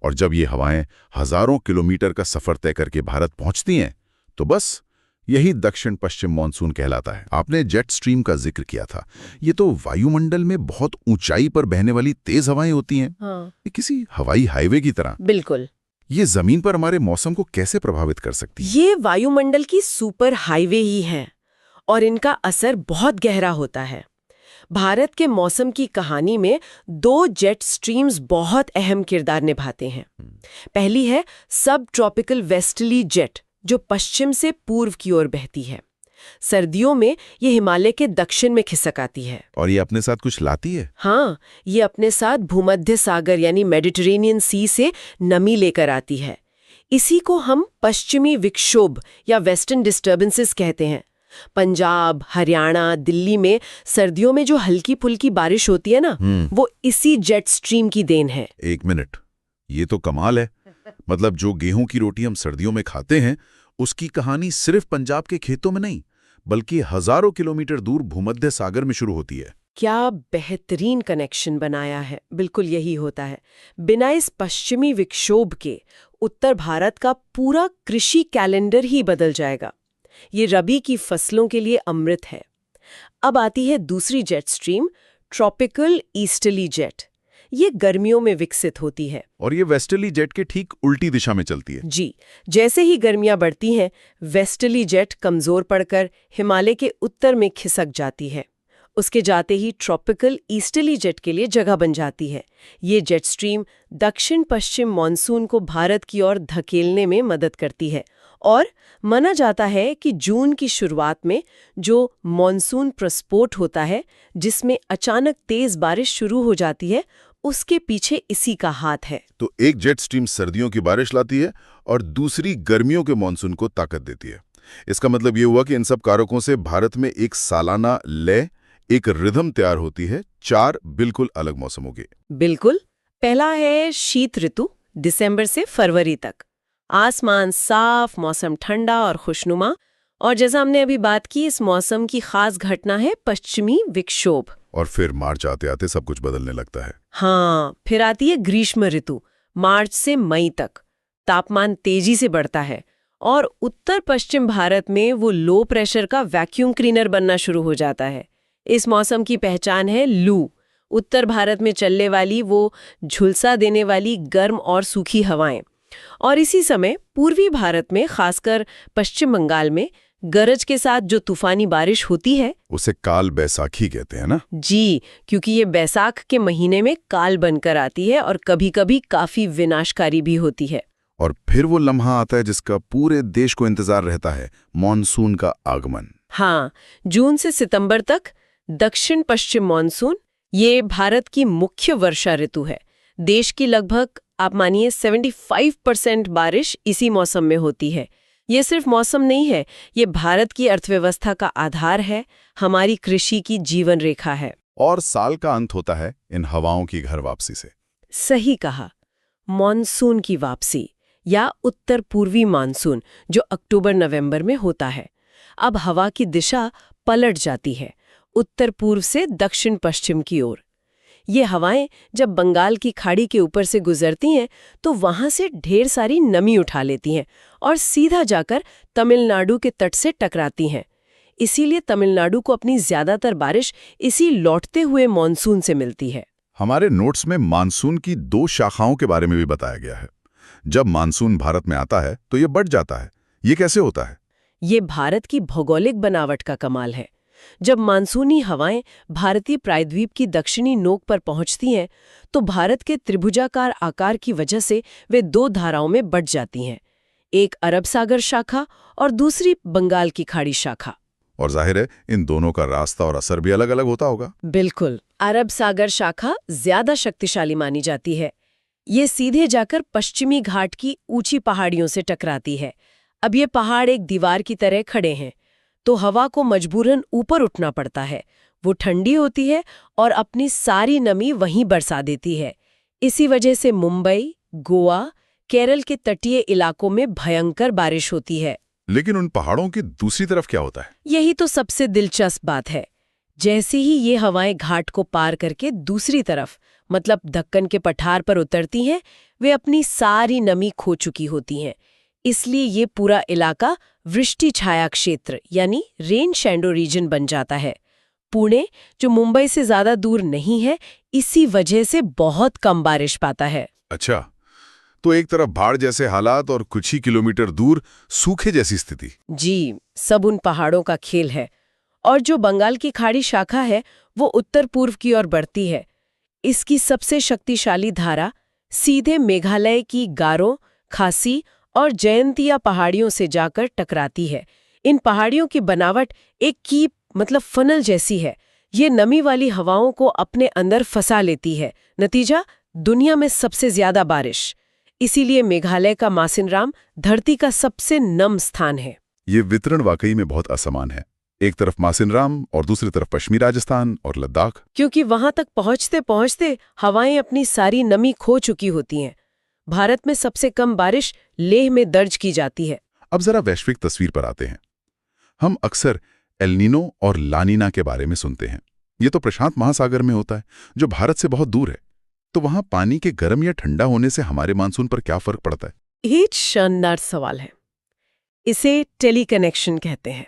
और जब ये हवाएं हजारों किलोमीटर का सफर तय करके भारत पहुंचती हैं, तो बस यही दक्षिण पश्चिम मानसून कहलाता है। आपने जेट स्ट्रीम का जिक्र किया था। ये तो वायुमंडल में बहुत ऊंचाई पर बहने वाली तेज हवाएं होती हैं। हाँ। ये किसी हवाई हाईवे की तरह। बिल्कुल। ये जमीन पर हमारे मौसम को कैसे प्रभावित कर सकती है? ये वायुमंडल की सुपर हाईवे ही है और इनका असर बहुत गहरा होता है। भारत के मौसम की कहानी में 2 जेट स्ट्रीम्स बहुत अहम किरदार निभाते हैं। पहली है सब ट्रॉपिकल वेस्टर्ली जेट जो पश्चिम से पूर्व की ओर बहती है। सर्दियों में ये हिमालय के दक्षिण में खिसक आती है। और ये अपने साथ कुछ लाती है? हाँ, ये अपने साथ भूमध्य सागर यानी मेडिटेरेनियन सी से नमी लेकर आती है। इसी को हम पश्चिमी विक्षोभ या वेस्टर्न डिस्टर्बेंसेस कहते हैं। पंजाब, हरियाणा, दिल्ली में सर्दियों में जो हल्की फुल्की बारिश होती है ना, वो इसी जेट स्ट्रीम की देन है। एक मिनट, ये तो कमाल है। मतलब जो गेहूं की रोटी हम सर्दियों में खाते हैं, उसकी कहानी सिर्फ पंजाब के खेतों में नहीं, बल्कि हजारों किलोमीटर दूर भूमध्य सागर में शुरू होती है। क्या बेहतरीन कनेक्शन बनाया है। बिल्कुल यही होता है। बिना इस पश्चिमी विक्षोभ के उत्तर भारत का पूरा कृषि कैलेंडर ही बदल जाएगा। ये रबी की फसलों के लिए अमृत है। अब आती है दूसरी jet stream, tropical easterly jet. ये गर्मियों में विकसित होती है और ये वेस्टर्ली जेट के ठीक उल्टी दिशा में चलती है। जी, जैसे ही गर्मियां बढ़ती हैं, वेस्टर्ली जेट कमजोर पड़कर हिमालय के उत्तर में खिसक जाती है। उसके जाते ही ट्रॉपिकल ईस्टर्ली जेट के लिए जगह बन जाती है। ये जेट स्ट्रीम दक्षिण पश्चिम मानसून को भारत की ओर धकेलने में मदद करती है और माना जाता है कि जून की शुरुआत में जो मानसून प्रस्फोट होता है, जिसमें अचानक तेज बारिश शुरू हो जाती है, उसके पीछे इसी का हाथ है। तो एक जेट स्ट्रीम सर्दियों की बारिश लाती है और दूसरी गर्मियों के मानसून को ताकत देती है। इसका मतलब ये हुआ कि इन सब कारकों से भारत में एक सालाना लय, एक रिदम तैयार होती है 4 बिल्कुल अलग मौसमों की। बिल्कुल। पहला है शीत ऋतु, दिसंबर से फरवरी तक। आसमान साफ, मौसम ठंडा और खुशनुमा। और जैसा हमने अभी बात की, इस मौसम की खास घटना है पश्चिमी विक्षोभ। और फिर मार्च आते आते सब कुछ बदलने लगता है। हाँ, फिर आती है ग्रीष्म ऋतु। मार्च से मई तक तापमान तेजी से बढ़ता है और उत्तर पश्चिम भारत में वो लो प्रेशर का वैक्यूम क्लीनर बनना शुरू हो जाता है। इस मौसम की पहचान है लू। उत्तर भारत में चलने वाली वो झुलसा देने वाली गर्म और सूखी हवाएं। और इसी समय पूर्वी भारत में, खासकर पश्चिम बंगाल में, गरज के साथ जो तूफानी बारिश होती है उसे काल बैसाखी कहते हैं ना? जी, क्योंकि ये बैसाख के महीने में काल बनकर आती है और कभी-कभी काफी विनाशकारी भी होती है। और फिर वो लम्हा आता है जिसका पूरे देश को इंतजार रहता है, मॉनसून का आगमन। हाँ, जून से सितंबर तक दक्षिण पश्चिम मॉनसून, ये भारत की मुख्य वर्षा ऋतु है। देश की लगभग आप मानिए 75% बारिश इसी मौसम में होती है। ये सिर्फ मौसम नहीं है, ये भारत की अर्थव्यवस्था का आधार है, हमारी कृषि की जीवन रेखा है। और साल का अंत होता है इन हवाओं की घर वापसी से। सही कहा, मॉनसून की वापसी या उत्तर पूर्वी मानसून, जो अक्टूबर-नवंबर में होता है। अब हवा की दिशा पलट जाती है, उत्तर पूर्व से दक्षिण पश्चिम की ओर। ये हवाएं जब बंगाल की खाड़ी के ऊपर से गुजरती हैं तो वहां से ढेर सारी नमी उठा लेती हैं और सीधा जाकर तमिलनाडु के तट से टकराती हैं। इसीलिए तमिलनाडु को अपनी ज्यादातर बारिश इसी लौटते हुए मॉनसून से मिलती है। हमारे नोट्स में मानसून की 2 शाखाओं के बारे में भी बताया गया है। जब मानसून भारत में आता है तो ये बढ़ जाता है। ये कैसे होता है? ये भारत की भौगोलिक बनावट का कमाल है। जब मानसूनी हवाएं भारतीय प्रायद्वीप की दक्षिणी नोक पर पहुंचती हैं तो भारत के त्रिभुजाकार आकार की वजह से वे 2 धाराओं में बंट जाती हैं, एक अरब सागर शाखा और दूसरी बंगाल की खाड़ी शाखा। और जाहिर है इन दोनों का रास्ता और असर भी अलग अलग होता होगा। बिल्कुल, अरब सागर शाखा ज्यादा शक्तिशाली मानी जाती है। ये सीधे जाकर पश्चिमी घाट की ऊंची पहाड़ियों से टकराती है। अब ये पहाड़ एक दीवार की तरह खड़े हैं तो हवा को मजबूरन ऊपर उठना पड़ता है। वो ठंडी होती है और अपनी सारी नमी वहीं बरसा देती है। इसी वजह से मुंबई, गोवा, केरल के तटीय इलाकों में भयंकर बारिश होती है। लेकिन उन पहाड़ों की दूसरी तरफ क्या होता है? यही तो सबसे दिलचस्प बात है। जैसे ही ये हवाएं घाट को पार करके दूसरी तरफ, मतलब दक्कन के पठार पर उतरती हैं, वे अपनी सारी नमी खो चुकी होती हैं। इसलिए ये पूरा इलाका वृष्टि छाया क्षेत्र यानी रेन शैडो रीजन बन जाता है। पुणे, जो मुंबई से ज्यादा दूर नहीं है, इसी वजह से बहुत कम बारिश पाता है। अच्छा, तो एक तरफ बाढ़ जैसे हालात और कुछ ही किलोमीटर दूर सूखे जैसी स्थिति। जी, सब उन पहाड़ों का खेल है। और जो बंगाल की खाड़ी शाखा है वो उत्तर पूर्व की ओर बढ़ती है। इसकी सबसे शक्तिशाली धारा सीधे मेघालय की गारो, खासी और जयंतिया पहाड़ियों से जाकर टकराती है। इन पहाड़ियों की बनावट एक कीप मतलब फनल जैसी है। ये नमी वाली हवाओं को अपने अंदर फंसा लेती है। नतीजा, दुनिया में सबसे ज्यादा बारिश। इसीलिए मेघालय का मासिनराम धरती का सबसे नम स्थान है। ये वितरण वाकई में बहुत असमान है। एक तरफ मासिनराम और दूसरी तरफ पश्चिमी राजस्थान और लद्दाख। क्योंकि वहां तक पहुंचते पहुंचते हवाएं अपनी सारी नमी खो चुकी होती हैं। भारत में सबसे कम बारिश लेह में दर्ज की जाती है। अब जरा वैश्विक तस्वीर पर आते हैं। हम अक्सर एल नीनो और ला नीना के बारे में सुनते हैं। ये तो प्रशांत महासागर में होता है, जो भारत से बहुत दूर है। तो वहां पानी के गर्म या ठंडा होने से हमारे मानसून पर क्या फर्क पड़ता है? ये शानदार सवाल है। इसे टेलीकनेक्शन कहते हैं।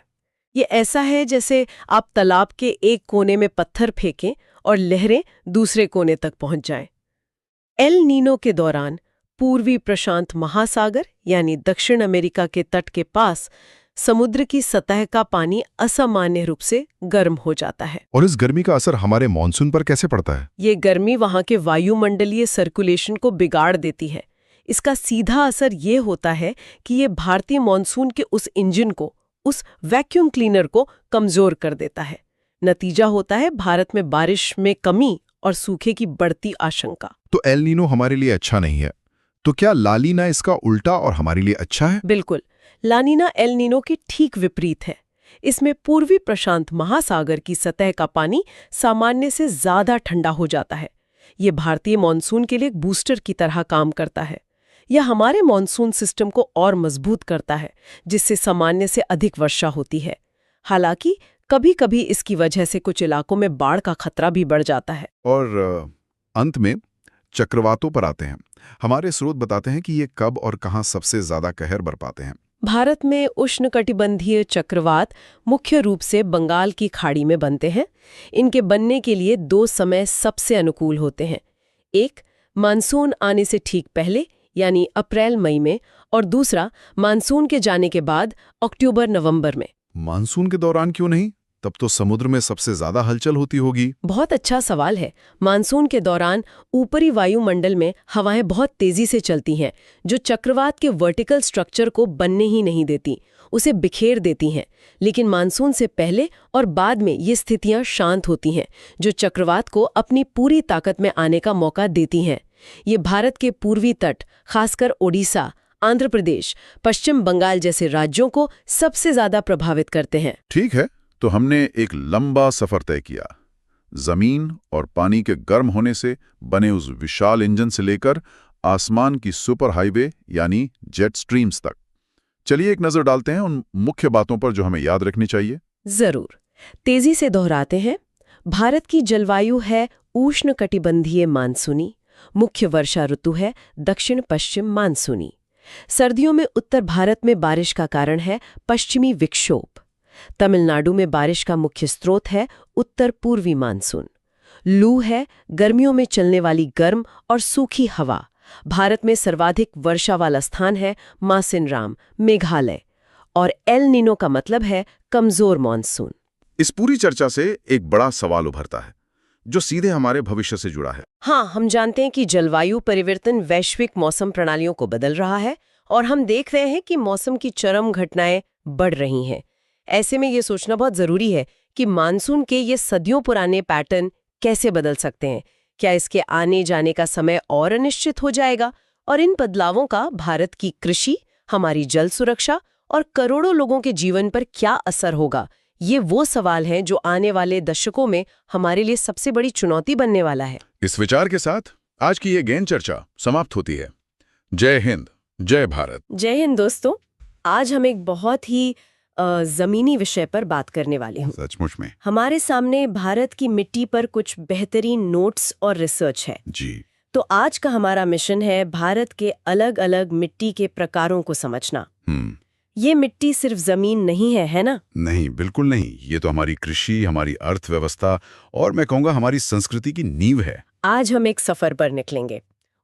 ये ऐसा है जैसे आप तालाब के एक कोने में पत्थर फेंकें और लहरें दूसरे कोने तक पहुंच जाएं। एल नीनो के दौरान पूर्वी प्रशांत महासागर यानी दक्षिण अमेरिका के तट के पास समुद्र की सतह का पानी असामान्य रूप से गर्म हो जाता है। और इस गर्मी का असर हमारे मॉनसून पर कैसे पड़ता है? ये गर्मी वहां के वायुमंडलीय सर्कुलेशन को बिगाड़ देती है। इसका सीधा असर ये होता है कि ये भारतीय मॉनसून के उस इंजन को, उस वैक्यूम क्लीनर को कमजोर कर देता है। नतीजा होता है भारत में बारिश में कमी और सूखे की बढ़ती आशंका। तो एल नीनो हमारे लिए अच्छा नहीं है, तो क्या ला नीना इसका उल्टा और हमारे लिए अच्छा है? बिल्कुल, ला नीना एल नीनो के ठीक विपरीत है। इसमें पूर्वी प्रशांत महासागर की सतह का पानी सामान्य से ज्यादा ठंडा हो जाता है। ये भारतीय मॉनसून के लिए एक बूस्टर की तरह काम करता है। यह हमारे मॉनसून सिस्टम को और मजबूत करता है, जिससे सामान्य से अधिक वर्षा होती है। हालांकि कभी कभी इसकी वजह से कुछ इलाकों में बाढ़ का खतरा भी बढ़ जाता है। और अंत में चक्रवातों पर आते हैं। हमारे स्रोत बताते हैं कि ये कब और कहाँ सबसे ज्यादा कहर बरपाते हैं। भारत में उष्णकटिबंधीय चक्रवात मुख्य रूप से बंगाल की खाड़ी में बनते हैं। इनके बनने के लिए 2 समय सबसे अनुकूल होते हैं। एक, मानसून आने से ठीक पहले यानी अप्रैल मई में, और दूसरा मानसून के जाने के बाद अक्टूबर नवंबर में। मानसून के दौरान क्यों नहीं? तब तो समुद्र में सबसे ज्यादा हलचल होती होगी। बहुत अच्छा सवाल है। मानसून के दौरान ऊपरी वायुमंडल में हवाएं बहुत तेजी से चलती हैं, जो चक्रवात के वर्टिकल स्ट्रक्चर को बनने ही नहीं देती, उसे बिखेर देती हैं। लेकिन मानसून से पहले और बाद में ये स्थितियां शांत होती हैं, जो चक्रवात को अपनी पूरी ताकत में आने का मौका देती हैं। ये भारत के पूर्वी तट, खासकर ओडिशा, आंध्र प्रदेश, पश्चिम बंगाल जैसे राज्यों को सबसे ज्यादा प्रभावित करते हैं। ठीक है, तो हमने एक लंबा सफर तय किया, जमीन और पानी के गर्म होने से बने उस विशाल इंजन से लेकर आसमान की सुपर हाईवे यानी जेट स्ट्रीम्स तक। चलिए एक नजर डालते हैं उन मुख्य बातों पर जो हमें याद रखनी चाहिए। जरूर, तेजी से दोहराते हैं। भारत की जलवायु है उष्णकटिबंधीय मानसूनी। मुख्य वर्षा ऋतु है दक्षिण पश्चिम मानसूनी। सर्दियों में उत्तर भारत में बारिश का कारण है पश्चिमी विक्षोभ। तमिलनाडु में बारिश का मुख्य स्रोत है उत्तर पूर्वी मानसून। लू है गर्मियों में चलने वाली गर्म और सूखी हवा। भारत में सर्वाधिक वर्षा वाला स्थान है मासिनराम, मेघालय। और एल नीनो का मतलब है कमजोर मानसून। इस पूरी चर्चा से एक बड़ा सवाल उभरता है, जो सीधे हमारे भविष्य से जुड़ा है। हाँ, हम जानते हैं कि जलवायु परिवर्तन वैश्विक मौसम प्रणालियों को बदल रहा है, और हम देख रहे हैं कि मौसम की चरम घटनाएं बढ़ रही हैं। ऐसे में ये सोचना बहुत जरूरी है कि मानसून के ये सदियों पुराने पैटर्न कैसे बदल सकते हैं। क्या इसके आने जाने का समय और अनिश्चित हो जाएगा? और इन बदलावों का भारत की कृषि, हमारी जल सुरक्षा और करोड़ों लोगों के जीवन पर क्या असर होगा? ये वो सवाल हैं जो आने वाले दशकों में हमारे लिए सबसे बड़ी चुनौती बनने वाला है। इस विचार के साथ आज की ये गहन चर्चा समाप्त होती है। जय हिंद, जय भारत। जय हिंद दोस्तों। आज हम एक बहुत ही जमीनी विषय पर बात करने वाले हैं। सचमुच में हमारे सामने भारत की मिट्टी पर कुछ बेहतरीन नोट्स और रिसर्च है जी। तो आज का हमारा मिशन है भारत के अलग अलग मिट्टी के प्रकारों को समझना। ये मिट्टी सिर्फ जमीन नहीं है ना? नहीं, बिल्कुल नहीं। ये तो हमारी कृषि, हमारी अर्थव्यवस्था और मैं कहूँगा हमारी संस्कृति की नींव है। आज हम एक सफर पर निकलेंगे,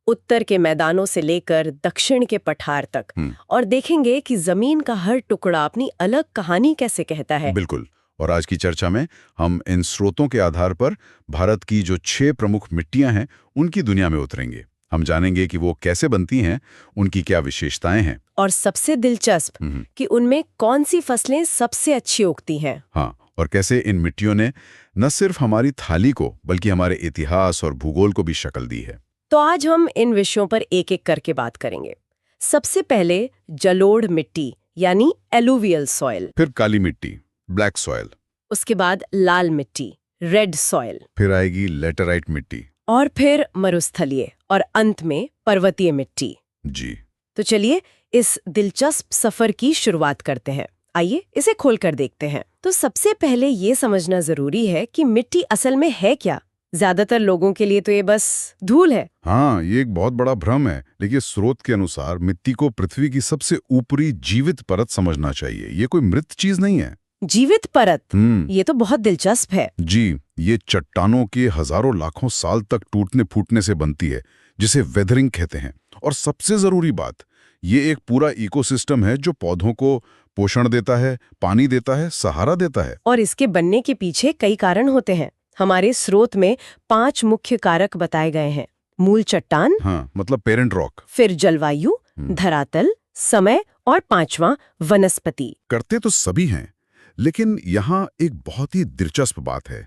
उत्तर के मैदानों से लेकर दक्षिण के पठार तक, और देखेंगे कि जमीन का हर टुकड़ा अपनी अलग कहानी कैसे कहता है। बिल्कुल। और आज की चर्चा में हम इन स्रोतों के आधार पर भारत की जो 6 प्रमुख मिट्टियां हैं उनकी दुनिया में उतरेंगे। हम जानेंगे कि वो कैसे बनती हैं, उनकी क्या विशेषताएं हैं, और सबसे दिलचस्प कि उनमें कौन सी फसलें सबसे अच्छी उगती हैं। हाँ, और कैसे इन मिट्टियों ने न सिर्फ हमारी थाली को बल्कि हमारे इतिहास और भूगोल को भी शक्ल दी है। तो आज हम इन विषयों पर एक एक करके बात करेंगे। सबसे पहले जलोढ़ मिट्टी यानी एलुवियल सॉइल, फिर काली मिट्टी, ब्लैक सॉइल, उसके बाद लाल मिट्टी, रेड सॉइल, फिर आएगी लेटराइट मिट्टी, और फिर मरुस्थलीय, और अंत में पर्वतीय मिट्टी। जी। तो चलिए इस दिलचस्प सफर की शुरुआत करते हैं। आइए इसे खोलकर देखते हैं। तो सबसे पहले ये समझना जरूरी है कि मिट्टी असल में है क्या। ज्यादातर लोगों के लिए तो ये बस धूल है। हाँ, ये एक बहुत बड़ा भ्रम है। लेकिन स्रोत के अनुसार मिट्टी को पृथ्वी की सबसे ऊपरी जीवित परत समझना चाहिए। ये कोई मृत चीज नहीं है। जीवित परत, ये तो बहुत दिलचस्प है। जी, ये चट्टानों के हजारों लाखों साल तक टूटने फूटने से बनती है, जिसे वेदरिंग कहते हैं। और सबसे जरूरी बात, ये एक पूरा इकोसिस्टम है जो पौधों को पोषण देता है, पानी देता है, सहारा देता है। और इसके बनने के पीछे कई कारण होते हैं। हमारे स्रोत में 5 मुख्य कारक बताए गए हैं। मूल चट्टान, हाँ, मतलब पेरेंट रॉक, फिर जलवायु, धरातल, समय, और 5वां वनस्पति। करते तो सभी हैं, लेकिन यहाँ एक बहुत ही दिलचस्प बात है।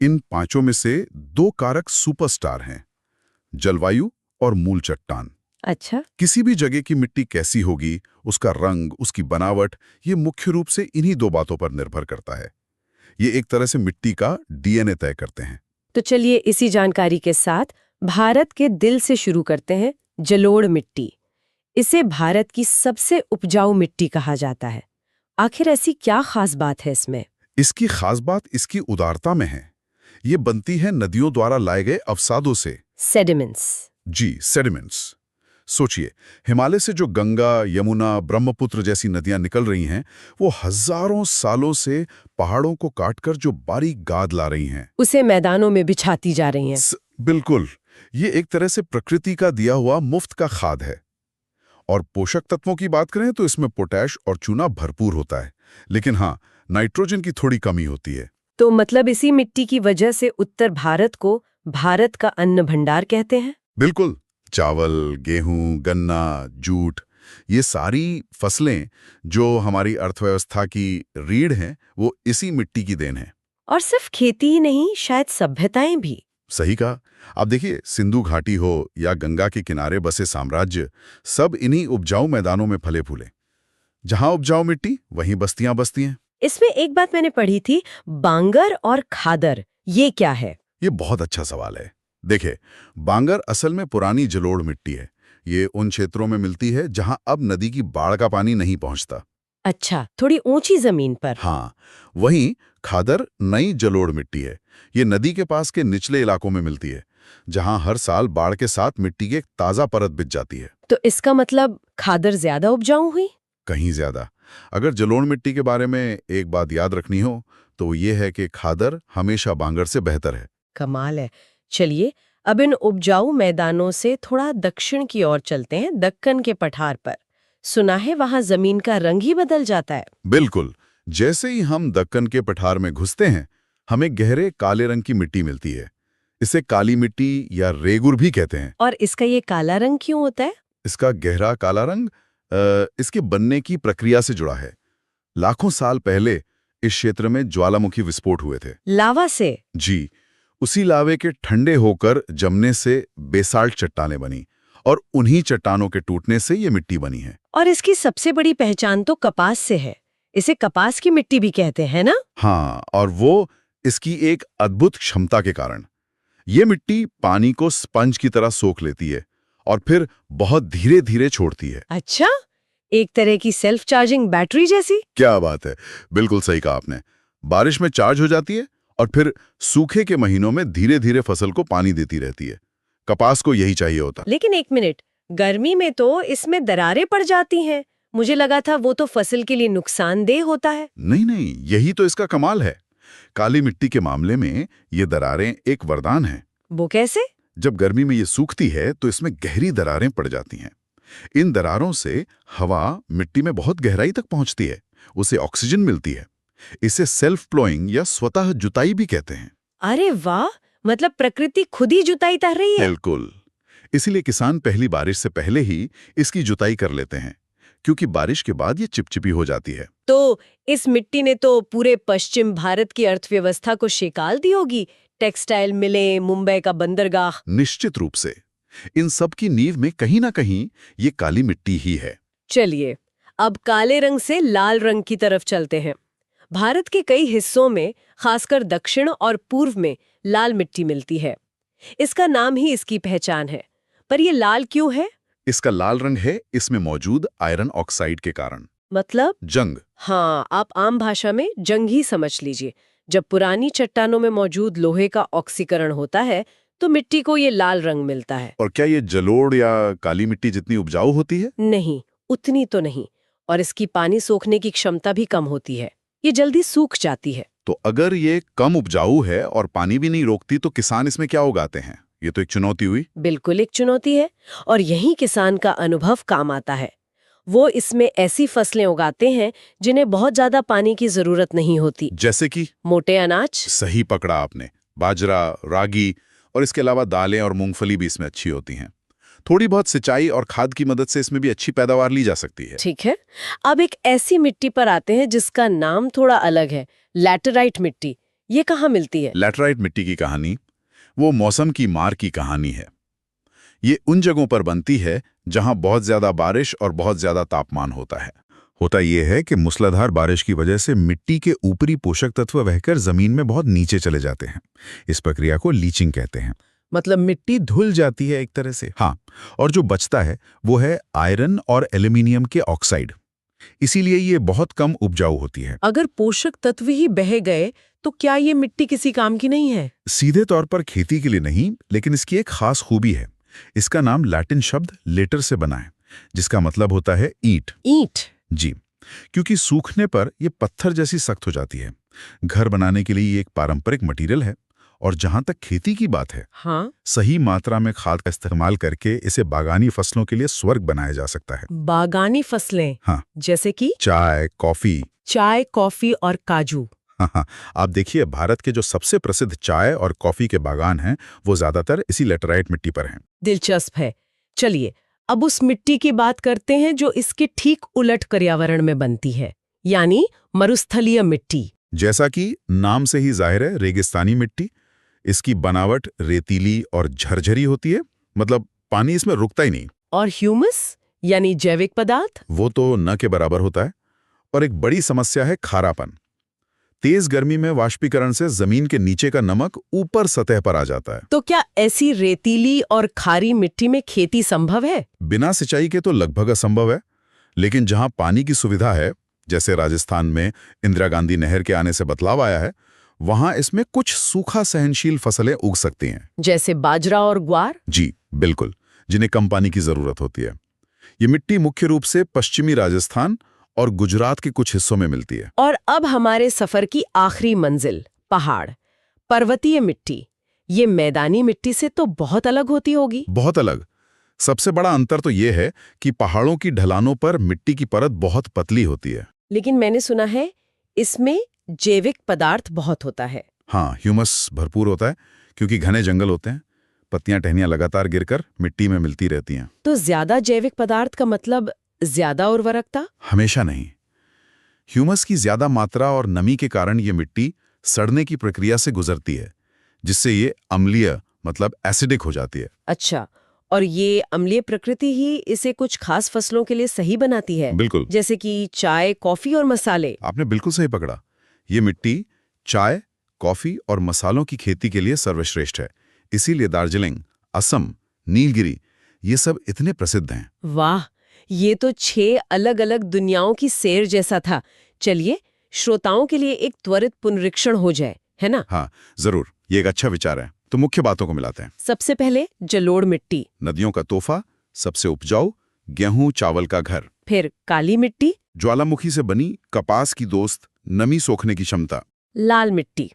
इन 5 में से 2 कारक सुपरस्टार हैं, जलवायु और मूल चट्टान। अच्छा। किसी भी जगह की मिट्टी कैसी होगी, उसका रंग, उसकी बनावट, ये मुख्य रूप से इन्हीं 2 बातों पर निर्भर करता है। ये एक तरह से मिट्टी का डीएनए तय करते हैं। तो चलिए इसी जानकारी के साथ भारत के दिल से शुरू करते हैं, जलोढ़ मिट्टी। इसे भारत की सबसे उपजाऊ मिट्टी कहा जाता है। आखिर ऐसी क्या खास बात है इसमें? इसकी खास बात इसकी उदारता में है। ये बनती है नदियों द्वारा लाए गए अवसादों से। सेडिमेंट्स। जी, सेडिमेंट्स। सोचिए, हिमालय से जो गंगा, यमुना, ब्रह्मपुत्र जैसी नदियां निकल रही हैं, वो हजारों सालों से पहाड़ों को काटकर जो बारीक गाद ला रही हैं, उसे मैदानों में बिछाती जा रही हैं। बिल्कुल। ये एक तरह से प्रकृति का दिया हुआ मुफ्त का खाद है। और पोषक तत्वों की बात करें तो इसमें पोटैश और चूना भरपूर होता है, लेकिन हाँ, नाइट्रोजन की थोड़ी कमी होती है। तो मतलब इसी मिट्टी की वजह से उत्तर भारत को भारत का अन्न भंडार कहते हैं? बिल्कुल। चावल, गेहूं, गन्ना, जूट, ये सारी फसलें जो हमारी अर्थव्यवस्था की रीढ़ हैं, वो इसी मिट्टी की देन है। और सिर्फ खेती ही नहीं, शायद सभ्यताएं भी। सही कहा। आप देखिए, सिंधु घाटी हो या गंगा के किनारे बसे साम्राज्य, सब इन्हीं उपजाऊ मैदानों में फले फूले। जहां उपजाऊ मिट्टी, वहीं बस्तियां बसती हैं। इसमें एक बात मैंने पढ़ी थी, बांगर और खादर, ये क्या है? ये बहुत अच्छा सवाल है। देखिए, बांगर असल में पुरानी जलोढ़ मिट्टी है। ये उन क्षेत्रों में मिलती है जहां अब नदी की बाढ़ का पानी नहीं पहुंचता। अच्छा, थोड़ी ऊंची जमीन पर। हाँ, वहीं खादर नई जलोढ़ मिट्टी है। ये नदी के पास के निचले इलाकों में मिलती है, जहां हर साल बाढ़ के साथ मिट्टी की एक ताजा परत बिछ जाती है। तो इसका मतलब खादर ज्यादा उपजाऊ हुई? कहीं ज्यादा। अगर जलोढ़ मिट्टी के बारे में एक बात याद रखनी हो तो ये है कि खादर हमेशा बांगर से बेहतर है। कमाल है। चलिए, अब इन उपजाऊ मैदानों से थोड़ा दक्षिण की ओर चलते हैं, दक्कन के पठार पर। सुना है वहां जमीन का रंग ही बदल जाता है। बिल्कुल। जैसे ही हम दक्कन के पठार में घुसते हैं, हमें गहरे काले रंग की मिट्टी मिलती है। इसे काली मिट्टी या रेगुर भी कहते हैं। और इसका ये काला रंग क्यों होता है? इसका गहरा काला रंग इसके बनने की प्रक्रिया से जुड़ा है। लाखों साल पहले इस क्षेत्र में ज्वालामुखी विस्फोट हुए थे। लावा से? जी। उसी लावे के ठंडे होकर जमने से बेसाल्ट चट्टानें बनी और उन्हीं चट्टानों के टूटने से ये मिट्टी बनी है। और इसकी सबसे बड़ी पहचान तो कपास से है। इसे कपास की मिट्टी भी कहते हैं ना? हाँ, और वो इसकी एक अद्भुत क्षमता के कारण। ये मिट्टी पानी को स्पंज की तरह सोख लेती है और फिर बहुत धीरे धीरे छोड़ती है। अच्छा, एक तरह की सेल्फ चार्जिंग बैटरी जैसी? क्या बात है, बिल्कुल सही कहा आपने। बारिश में चार्ज हो जाती है और फिर सूखे के महीनों में धीरे धीरे फसल को पानी देती रहती है। कपास को यही चाहिए होता। लेकिन एक मिनट, गर्मी में तो इसमें दरारें पड़ जाती हैं। मुझे लगा था वो तो फसल के लिए नुकसानदेह होता है। नहीं नहीं, यही तो इसका कमाल है। काली मिट्टी के मामले में ये दरारें एक वरदान है। वो कैसे? जब गर्मी में ये सूखती है तो इसमें गहरी दरारें पड़ जाती हैं। इन दरारों से हवा मिट्टी में बहुत गहराई तक पहुंचती है, उसे ऑक्सीजन मिलती है। इसे सेल्फ प्लोइंग या स्वतः जुताई भी कहते हैं। अरे वाह, मतलब प्रकृति खुद ही जुताई कर रही है। बिल्कुल। इसीलिए किसान पहली बारिश से पहले ही इसकी जुताई कर लेते हैं, क्योंकि बारिश के बाद ये चिपचिपी हो जाती है। तो इस मिट्टी ने तो पूरे पश्चिम भारत की अर्थव्यवस्था को शेकाल दी होगी। टेक्सटाइल मिलें, मुंबई का बंदरगाह। निश्चित रूप से। इन सब की नींव में कहीं ना कहीं ये काली मिट्टी ही है। चलिए, अब काले रंग से लाल रंग की तरफ चलते हैं। भारत के कई हिस्सों में, खासकर दक्षिण और पूर्व में, लाल मिट्टी मिलती है। इसका नाम ही इसकी पहचान है। पर ये लाल क्यों है? इसका लाल रंग है इसमें मौजूद आयरन ऑक्साइड के कारण। मतलब? जंग। हाँ, आप आम भाषा में जंग ही समझ लीजिए। जब पुरानी चट्टानों में मौजूद लोहे का ऑक्सीकरण होता है तो मिट्टी को ये लाल रंग मिलता है। और क्या ये जलोढ़ या काली मिट्टी जितनी उपजाऊ होती है? नहीं, उतनी तो नहीं। और इसकी पानी सोखने की क्षमता भी कम होती है। ये जल्दी सूख जाती है। तो अगर ये कम उपजाऊ है और पानी भी नहीं रोकती तो किसान इसमें क्या उगाते हैं? ये तो एक चुनौती हुई। बिल्कुल एक चुनौती है। और यही किसान का अनुभव काम आता है। वो इसमें ऐसी फसलें उगाते हैं जिन्हें बहुत ज्यादा पानी की जरूरत नहीं होती। जैसे कि? मोटे अनाज। सही पकड़ा आपने। बाजरा, रागी और इसके अलावा दालें और मूंगफली भी इसमें अच्छी होती हैं। थोड़ी बहुत सिंचाई और खाद की मदद से इसमें भी अच्छी पैदावार ली जा सकती है। ठीक है, अब एक ऐसी मिट्टी पर आते हैं जिसका नाम थोड़ा अलग है, लैटेराइट मिट्टी। ये कहाँ मिलती है? लैटेराइट मिट्टी की कहानी वो मौसम की मार की कहानी है। ये उन जगहों पर बनती है जहां बहुत ज्यादा बारिश और बहुत ज्यादा तापमान होता है। होता यह है कि मूसलाधार बारिश की वजह से मिट्टी के ऊपरी पोषक तत्व बहकर जमीन में बहुत नीचे चले जाते हैं। इस प्रक्रिया को लीचिंग कहते हैं। मतलब मिट्टी धुल जाती है एक तरह से। हाँ, और जो बचता है वो है आयरन और एल्यूमिनियम के ऑक्साइड। इसीलिए ये बहुत कम उपजाऊ होती है। अगर पोषक तत्व ही बह गए तो क्या ये मिट्टी किसी काम की नहीं है? सीधे तौर पर खेती के लिए नहीं, लेकिन इसकी एक खास खूबी है। इसका नाम लैटिन शब्द लेटर से बना है, जिसका मतलब होता है ईंट। ईंट? जी, क्योंकि सूखने पर ये पत्थर जैसी सख्त हो जाती है। घर बनाने के लिए ये एक पारंपरिक मटेरियल है। और जहां तक खेती की बात है, हाँ? सही मात्रा में खाद का इस्तेमाल करके इसे बागानी फसलों के लिए स्वर्ग बनाया जा सकता है। बागानी फसलें? हाँ। जैसे कि चाय, कॉफी। चाय, कॉफी और काजू। हाँ, आप देखिए, भारत के जो सबसे प्रसिद्ध चाय और कॉफी के बागान हैं, वो ज्यादातर इसी लेटराइट मिट्टी पर हैं। दिलचस्प है। चलिए, अब उस मिट्टी की बात करते हैं जो इसके ठीक उलट पर्यावरण में बनती है, यानी मरुस्थलीय मिट्टी। जैसा कि नाम से ही जाहिर है, रेगिस्तानी मिट्टी। इसकी बनावट रेतीली और झरझरी होती है, मतलब पानी इसमें रुकता ही नहीं। और ह्यूमस यानी जैविक पदार्थ? वो तो न के बराबर होता है। और एक बड़ी समस्या है खारापन। तेज गर्मी में वाष्पीकरण से जमीन के नीचे का नमक ऊपर सतह पर आ जाता है। तो क्या ऐसी रेतीली और खारी मिट्टी में खेती संभव है? बिना सिंचाई के तो लगभग असंभव है, लेकिन जहां पानी की सुविधा है, जैसे राजस्थान में इंदिरा गांधी नहर के आने से बदलाव आया है, वहां इसमें कुछ सूखा सहनशील फसलें उग सकती हैं। जैसे बाजरा और ग्वार? जी बिल्कुल, जिन्हें कम पानी की जरूरत होती है। ये मिट्टी मुख्य रूप से पश्चिमी राजस्थान और गुजरात के कुछ हिस्सों में मिलती है। और अब हमारे सफर की आखिरी मंजिल, पहाड़, पर्वतीय मिट्टी। ये मैदानी मिट्टी से तो बहुत अलग होती होगी। बहुत अलग। सबसे बड़ा अंतर तो ये है कि पहाड़ों की ढलानों पर मिट्टी की परत बहुत पतली होती है। लेकिन मैंने सुना है इसमें जैविक पदार्थ बहुत होता है। हाँ, ह्यूमस भरपूर होता है, क्योंकि घने जंगल होते हैं। पत्तियां टहनियां लगातार गिरकर मिट्टी में मिलती रहती हैं। तो ज्यादा जैविक पदार्थ का मतलब ज्यादा उर्वरकता? हमेशा नहीं। ह्यूमस की ज्यादा मात्रा और नमी के कारण ये मिट्टी सड़ने की प्रक्रिया से गुजरती है, जिससे ये अम्लीय मतलब एसिडिक हो जाती है। अच्छा, और ये अम्लीय प्रकृति ही इसे कुछ खास फसलों के लिए सही बनाती है? बिल्कुल। जैसे कि चाय, कॉफी और मसाले। आपने बिल्कुल सही पकड़ा। ये मिट्टी चाय, कॉफी और मसालों की खेती के लिए सर्वश्रेष्ठ है। इसीलिए दार्जिलिंग, असम, नीलगिरी ये सब इतने प्रसिद्ध हैं। वाह, ये तो 6 अलग-अलग दुनियाओं की सैर जैसा था। चलिए, श्रोताओं के लिए एक त्वरित पुनरीक्षण हो जाए, है ना? हाँ, जरूर। ये एक अच्छा विचार है। तो मुख्य बातों को मिलाते हैं। सबसे पहले जलोढ़ मिट्टी, नदियों का तोहफा, सबसे उपजाऊ, गेहूं चावल का घर। फिर काली मिट्टी, ज्वालामुखी से बनी, कपास की दोस्त, नमी सोखने की क्षमता। लाल मिट्टी,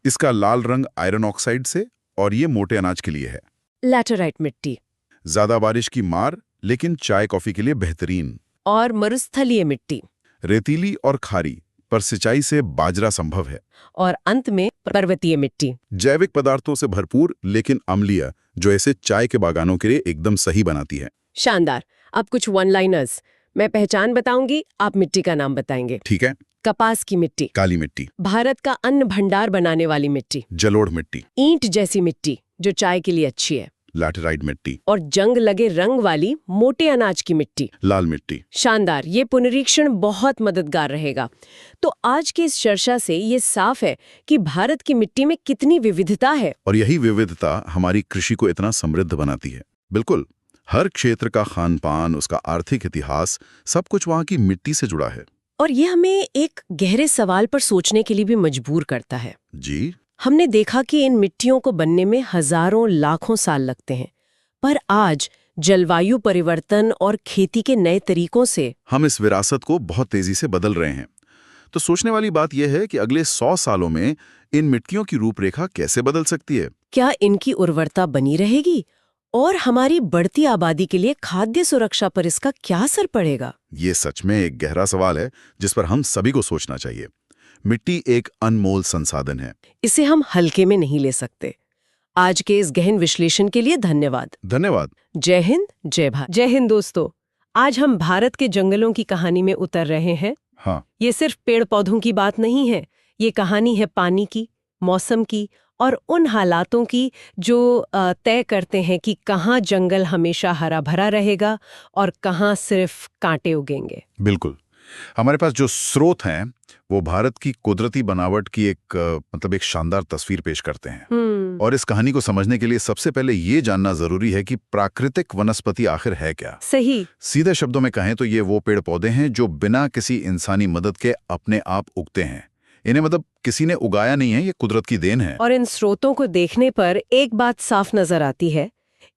इसका लाल रंग आयरन ऑक्साइड से, और ये मोटे अनाज के लिए है। लैटेराइट मिट्टी, ज्यादा बारिश की मार, लेकिन चाय कॉफी के लिए बेहतरीन। और मरुस्थलीय मिट्टी, रेतीली और खारी, पर सिंचाई से बाजरा संभव है। और अंत में पर्वतीय मिट्टी, जैविक पदार्थों से भरपूर लेकिन अम्लीय, जो ऐसे चाय के बागानों के लिए एकदम सही बनाती है। शानदार। अब कुछ वन लाइनर्स। मैं पहचान बताऊंगी, आप मिट्टी का नाम बताएंगे। ठीक है। कपास की मिट्टी, काली मिट्टी, भारत का अन्न भंडार बनाने वाली मिट्टी, जलोढ़ मिट्टी, ईंट जैसी मिट्टी जो चाय के लिए अच्छी है, लैटेराइट मिट्टी, और जंग लगे रंग वाली मोटे अनाज की मिट्टी, लाल मिट्टी। शानदार। ये पुनरीक्षण बहुत मददगार रहेगा। तो आज की इस चर्चा से ये साफ है कि भारत की मिट्टी में कितनी विविधता है। और यही विविधता हमारी कृषि को इतना समृद्ध बनाती है। बिल्कुल, हर क्षेत्र का खान पान, उसका आर्थिक इतिहास, सब कुछ वहाँ की मिट्टी से जुड़ा है। और ये हमें एक गहरे सवाल पर सोचने के लिए भी मजबूर करता है। जी। हमने देखा कि इन मिट्टियों को बनने में हजारों लाखों साल लगते हैं, पर आज जलवायु परिवर्तन और खेती के नए तरीकों से हम इस विरासत को बहुत तेजी से बदल रहे हैं। तो सोचने वाली बात यह है कि अगले 100 सालों में इन मिट्टियों की रूपरेखा कैसे बदल सकती है? क्या इनकी उर्वरता बनी रहेगी? और हमारी बढ़ती आबादी के लिए खाद्य सुरक्षा पर इसका क्या असर पड़ेगा? ये सच में एक गहरा सवाल है जिस पर हम सभी को सोचना चाहिए। मिट्टी एक अनमोल संसाधन है। इसे हम हल्के में नहीं ले सकते। आज के इस गहन विश्लेषण के लिए धन्यवाद। धन्यवाद। जय हिंद, जय भारत। जय हिंद दोस्तों। आज हम भारत के जंगलों की कहानी में उतर रहे हैं। हाँ। ये सिर्फ पेड़ पौधों की बात नहीं है, ये कहानी है पानी की, मौसम की और उन हालातों की जो तय करते हैं कि कहाँ जंगल हमेशा हरा भरा रहेगा और कहाँ सिर्फ कांटे उगेंगे। बिल्कुल। हमारे पास जो स्रोत हैं वो भारत की कुदरती बनावट की एक शानदार तस्वीर पेश करते हैं। और इस कहानी को समझने के लिए सबसे पहले ये जानना जरूरी है कि प्राकृतिक वनस्पति आखिर है क्या। सही। सीधे शब्दों में कहें तो ये वो पेड़ पौधे हैं जो बिना किसी इंसानी मदद के अपने आप उगते हैं। इन्हें किसी ने उगाया नहीं है, ये कुदरत की देन है। और इन स्रोतों को देखने पर एक बात साफ नजर आती है,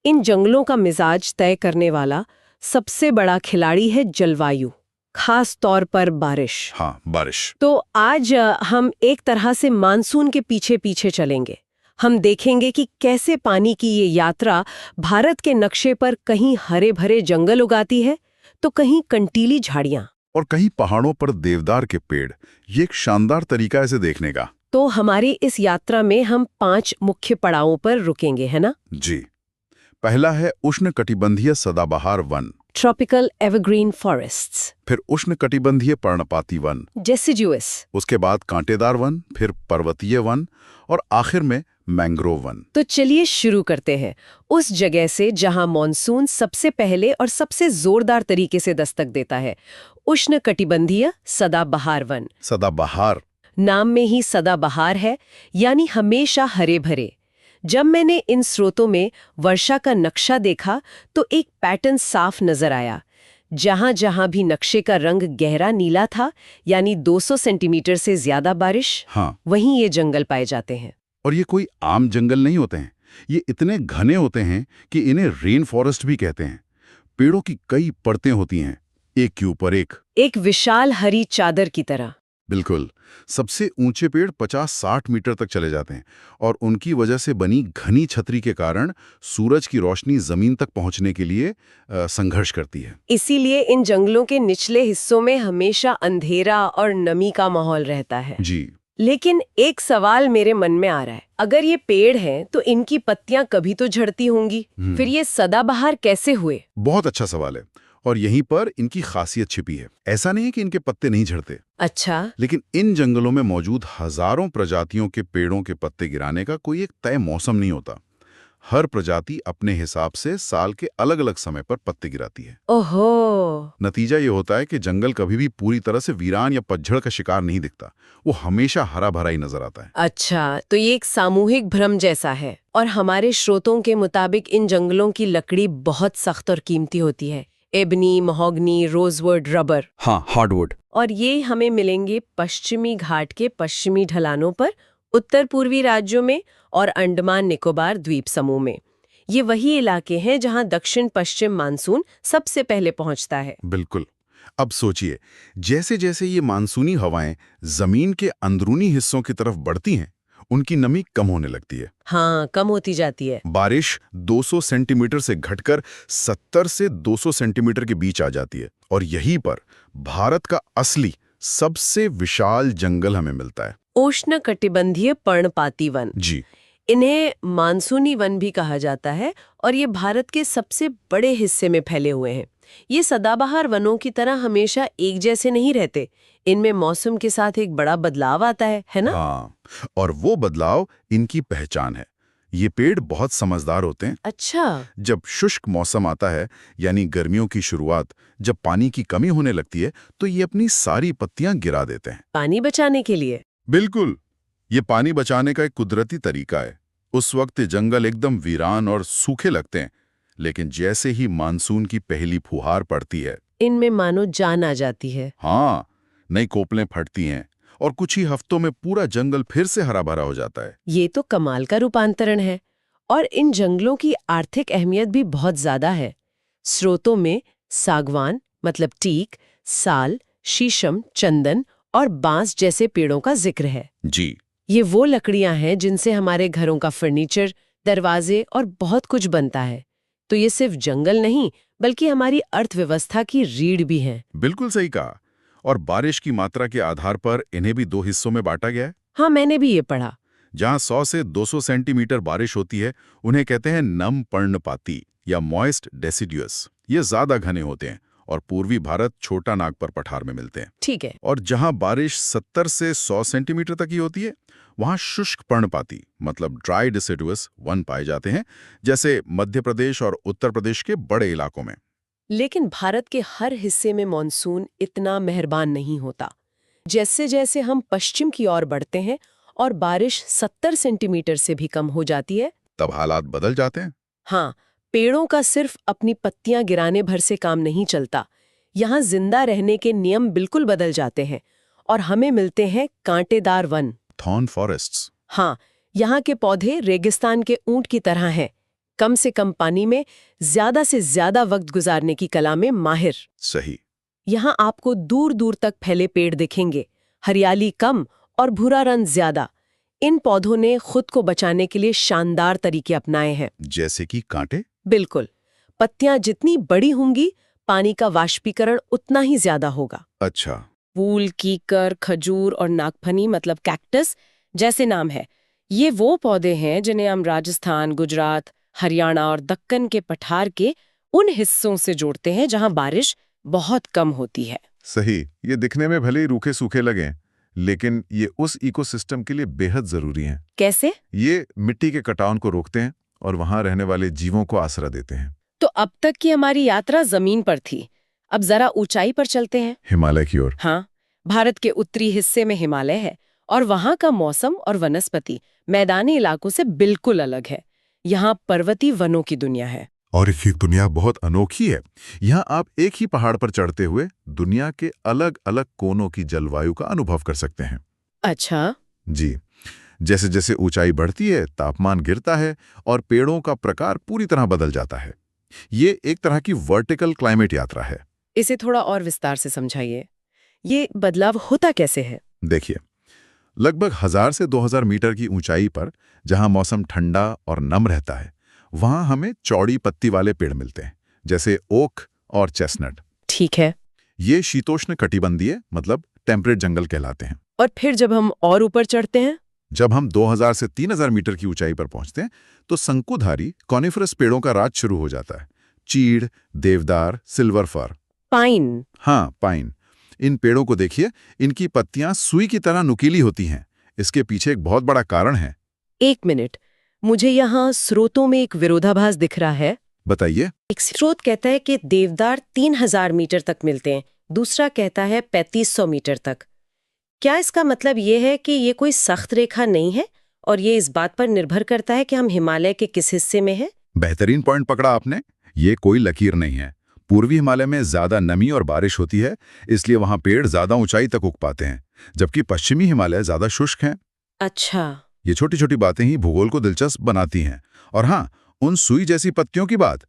इन जंगलों का मिजाज तय करने वाला सबसे बड़ा खिलाड़ी है जलवायु, खास तौर पर बारिश। हाँ, बारिश। तो आज हम एक तरह से मानसून के पीछे पीछे चलेंगे। हम देखेंगे कि कैसे पानी की ये यात्रा भारत के नक्शे पर कहीं हरे भरे जंगल उगाती है तो कहीं कंटीली झाड़ियां और कहीं पहाड़ों पर देवदार के पेड़। ये एक शानदार तरीका है इसे देखने का। तो हमारी इस यात्रा में हम 5 मुख्य पड़ावों पर रुकेंगे, है ना? जी। पहला है उष्णकटिबंधीय सदाबहार वन, ट्रॉपिकल एवरग्रीन फॉरेस्ट्स। फिर उष्णकटिबंधीय पर्णपाती वन, डेसिडुअस। उसके बाद कांटेदार वन, फिर पर्वतीय वन और आखिर में मैंग्रोव वन। तो चलिए शुरू करते हैं उस जगह से जहां मॉनसून सबसे पहले और सबसे जोरदार तरीके से दस्तक देता है, उष्णकटिबंधीय सदाबहार वन। सदाबहार नाम में ही सदाबहार है, यानी हमेशा हरे भरे। जब मैंने इन स्रोतों में वर्षा का नक्शा देखा तो एक पैटर्न साफ नजर आया। जहां जहां भी नक्शे का रंग गहरा नीला था, यानी 200 सेंटीमीटर से ज्यादा बारिश, हाँ, वहीं ये जंगल पाए जाते हैं। और ये कोई आम जंगल नहीं होते हैं। ये इतने घने होते हैं कि इन्हें रेन फॉरेस्ट भी कहते हैं। पेड़ों की कई परतें होती हैं, एक के ऊपर एक विशाल हरी चादर की तरह। बिल्कुल। सबसे ऊंचे पेड़ 50-60 मीटर तक चले जाते हैं और उनकी वजह से बनी घनी छतरी के कारण सूरज की रोशनी जमीन तक पहुंचने के लिए संघर्ष करती है। इसीलिए इन जंगलों के निचले हिस्सों में हमेशा अंधेरा और नमी का माहौल रहता है। जी। लेकिन एक सवाल मेरे मन में आ रहा है, अगर ये पेड़ हैं तो इनकी पत्तियां कभी तो झड़ती होंगी, फिर ये सदाबहार कैसे हुए? बहुत अच्छा सवाल है और यहीं पर इनकी खासियत छिपी है। ऐसा नहीं है कि इनके पत्ते नहीं झड़ते। अच्छा। लेकिन इन जंगलों में मौजूद हजारों प्रजातियों के पेड़ों के पत्ते गिराने का कोई एक तय मौसम नहीं होता। हर प्रजाति अपने हिसाब से साल के अलग अलग समय पर पत्ते गिराती है। ओहो। नतीजा ये होता है कि जंगल कभी भी पूरी तरह से वीरान या पतझड़ का शिकार नहीं दिखता। वो हमेशा हरा भरा ही नजर आता है। अच्छा, तो ये एक सामूहिक भ्रम जैसा है। और हमारे स्रोतों के मुताबिक इन जंगलों की लकड़ी बहुत सख्त और कीमती होती है। Ebony, mahogany, rosewood, rubber. हाँ, हार्डवुड। और ये हमें मिलेंगे पश्चिमी घाट के पश्चिमी ढलानों पर, उत्तर पूर्वी राज्यों में और अंडमान निकोबार द्वीप समूह में। ये वही इलाके हैं जहां दक्षिण पश्चिम मानसून सबसे पहले पहुंचता है। बिल्कुल। अब सोचिए, जैसे जैसे ये मानसूनी हवाएं जमीन के अंदरूनी हिस्सों की तरफ बढ़ती हैं, उनकी नमी कम होने लगती है। हाँ, कम होती जाती है। बारिश 200 सेंटीमीटर से घटकर 70 से 200 सेंटीमीटर के बीच आ जाती है और यहीं पर भारत का असली सबसे विशाल जंगल हमें मिलता है, उष्णकटिबंधीय पर्णपाती वन। जी। इन्हें मानसूनी वन भी कहा जाता है और ये भारत के सबसे बड़े हिस्से में फैले हुए हैं। ये सदाबहार वनों की तरह हमेशा एक जैसे नहीं रहते। इनमें मौसम के साथ एक बड़ा बदलाव आता है ना? हाँ, और वो बदलाव इनकी पहचान है। ये पेड़ बहुत समझदार होते हैं। अच्छा। जब शुष्क मौसम आता है, यानी गर्मियों की शुरुआत, जब पानी की कमी होने लगती है, तो ये अपनी सारी पत्तियां गिरा देते हैं। पानी बचाने के लिए? बिल्कुल। ये पानी बचाने का एक कुदरती तरीका है। उस वक्त जंगल एकदम वीरान और सूखे लगते हैं, लेकिन जैसे ही मानसून की पहली फुहार पड़ती है, इनमें मानो जान आ जाती है। हाँ, नई कोपलें फटती हैं और कुछ ही हफ्तों में पूरा जंगल फिर से हरा भरा हो जाता है। ये तो कमाल का रूपांतरण है। और इन जंगलों की आर्थिक अहमियत भी बहुत ज्यादा है। स्रोतों में सागवान मतलब टीक, साल, शीशम, चंदन और बांस जैसे पेड़ों का जिक्र है। जी। ये वो लकड़ियां हैं जिनसे हमारे घरों का फर्नीचर, दरवाजे और बहुत कुछ बनता है। तो ये सिर्फ जंगल नहीं, बल्कि हमारी अर्थव्यवस्था की रीढ़ भी है। बिल्कुल सही कहा। और बारिश की मात्रा के आधार पर इन्हें भी 2 हिस्सों में बांटा गया है। हाँ, मैंने भी ये पढ़ा। जहां 100 से 200 सेंटीमीटर बारिश होती है, उन्हें कहते हैं नम पर्णपाती या मॉइस्ट डेसिडुअस। ये ज्यादा घने होते हैं और पूर्वी भारत छोटा नागपर पठार में मिलते हैं। ठीक है। और जहां बारिश 70 से 100 सेंटीमीटर तक ही होती है, वहां शुष्क पर्णपाती मतलब ड्राई डेसिडुअस वन पाए जाते हैं, जैसे मध्य प्रदेश और उत्तर प्रदेश के बड़े इलाकों में। लेकिन भारत के हर हिस्से में मॉनसून इतना मेहरबान नहीं होता। जैसे जैसे हम पश्चिम की ओर बढ़ते हैं और बारिश 70 सेंटीमीटर से भी कम हो जाती है, तब हालात बदल जाते हैं। हाँ, पेड़ों का सिर्फ अपनी पत्तियां गिराने भर से काम नहीं चलता। यहाँ जिंदा रहने के नियम बिल्कुल बदल जाते हैं और हमें मिलते हैं कांटेदार वन, थॉर्न फॉरेस्ट्स। हाँ, यहाँ के पौधे रेगिस्तान के ऊंट की तरह हैं, कम से कम पानी में ज्यादा से ज्यादा वक्त गुजारने की कला में माहिर। सही। यहाँ आपको दूर दूर तक फैले पेड़ दिखेंगे, हरियाली कम और भूरा रंग ज्यादा। इन पौधों ने खुद को बचाने के लिए शानदार तरीके अपनाए हैं। जैसे कि कांटे? बिल्कुल, पत्तियां जितनी बड़ी होंगी, पानी का वाष्पीकरण उतना ही ज्यादा होगा। अच्छा। फूल, कीकर, खजूर और नागफनी मतलब कैक्टस जैसे नाम है, ये वो पौधे हैं जिन्हें हम राजस्थान, गुजरात, हरियाणा और दक्कन के पठार के उन हिस्सों से जोड़ते हैं जहां बारिश बहुत कम होती है। सही। ये दिखने में भले ही रूखे सूखे लगें, लेकिन ये उस इकोसिस्टम के लिए बेहद जरूरी हैं। कैसे? ये मिट्टी के कटाव को रोकते हैं और वहां रहने वाले जीवों को आसरा देते हैं। तो अब तक की हमारी यात्रा जमीन पर थी, अब जरा ऊंचाई पर चलते हैं। हिमालय की ओर। हाँ, भारत के उत्तरी हिस्से में हिमालय है और वहां का मौसम और वनस्पति मैदानी इलाकों से बिल्कुल अलग है। यहाँ पर्वतीय वनों की दुनिया है। और ये दुनिया बहुत अनोखी है। यहाँ आप एक ही पहाड़ पर चढ़ते हुए दुनिया के अलग अलग कोनों की जलवायु का अनुभव कर सकते हैं। अच्छा। जी। जैसे जैसे ऊंचाई बढ़ती है, तापमान गिरता है और पेड़ों का प्रकार पूरी तरह बदल जाता है। ये एक तरह की वर्टिकल क्लाइमेट यात्रा है। इसे थोड़ा और विस्तार से समझाइए। ये बदलाव होता कैसे है? देखिए, लगभग 1000 से 2000 मीटर की ऊंचाई पर जहां मौसम ठंडा और नम रहता है, वहां हमें चौड़ी पत्ती वाले पेड़ मिलते हैं, जैसे ओक और चेस्टनट। ठीक है। ये शीतोष्ण कटिबंधीय मतलब टेम्परेट जंगल कहलाते हैं। और फिर जब हम और ऊपर चढ़ते हैं? जब हम 2000 से 3000 मीटर की ऊंचाई पर पहुंचते हैं, तो शंकुधारी कॉनिफरस पेड़ों का राज शुरू हो जाता है। चीड़, देवदार, सिल्वर फर। पाइन। हाँ, पाइन। इन पेड़ों को देखिए, इनकी पत्तियां सुई की तरह नुकीली होती हैं। इसके पीछे एक बहुत बड़ा कारण है। एक मिनट, मुझे यहाँ स्रोतों में एक विरोधाभास दिख रहा है। बताइए। एक स्रोत कहता है कि देवदार 3000 मीटर तक मिलते हैं, दूसरा कहता है 3500 मीटर तक। क्या इसका मतलब ये है कि ये कोई सख्त रेखा नहीं है और ये इस बात पर निर्भर करता है कि हम हिमालय के किस हिस्से में हैं? बेहतरीन पॉइंट पकड़ा आपने। ये कोई लकीर नहीं है। पूर्वी हिमालय में ज्यादा नमी और बारिश होती है, इसलिए वहां पेड़ ज्यादा ऊंचाई तक उग पाते हैं, जबकि पश्चिमी हिमालय ज्यादा शुष्क हैं। अच्छा। ये छोटी छोटी बातें ही भूगोल को दिलचस्प बनाती हैं। और हाँ, उन सुई जैसी पत्तियों की बात,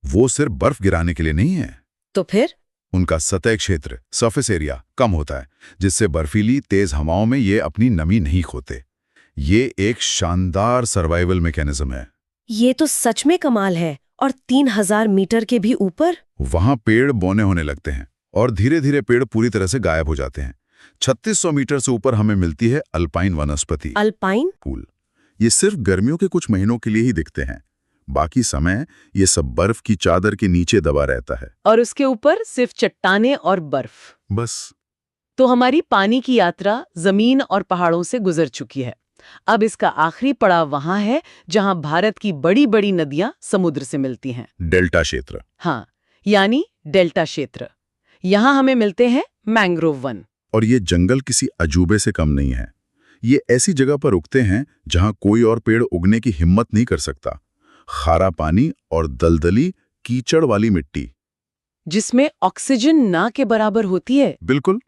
वो सिर्फ बर्फ गिराने के लिए नहीं है। तो फिर? उनका सतह क्षेत्र, सरफेस एरिया कम होता है, जिससे बर्फीली तेज हवाओं में ये अपनी नमी नहीं खोते। ये एक शानदार सर्वाइवल मैकेनिज्म है। ये तो सच में कमाल है। और 3000 मीटर के भी ऊपर? वहां पेड़ बौने होने लगते हैं और धीरे धीरे पेड़ पूरी तरह से गायब हो जाते हैं। 3600 मीटर से ऊपर हमें मिलती है अल्पाइन वनस्पति। अल्पाइन फूल। ये सिर्फ गर्मियों के कुछ महीनों के लिए ही दिखते हैं, बाकी समय ये सब बर्फ की चादर के नीचे दबा रहता है। और उसके ऊपर सिर्फ चट्टानें और बर्फ। बस। तो हमारी पानी की यात्रा जमीन और पहाड़ों से गुजर चुकी है। अब इसका आखिरी पड़ाव वहां है जहां भारत की बड़ी बड़ी नदियां समुद्र से मिलती हैं। डेल्टा क्षेत्र। हाँ, यानी डेल्टा क्षेत्र। यहाँ हमें मिलते हैं मैंग्रोव वन। और ये जंगल किसी अजूबे से कम नहीं है। ये ऐसी जगह पर उगते हैं जहां कोई और पेड़ उगने की हिम्मत नहीं कर सकता। खारा पानी और दलदली कीचड़ वाली मिट्टी, जिसमें ऑक्सीजन ना के बराबर होती है। बिल्कुल।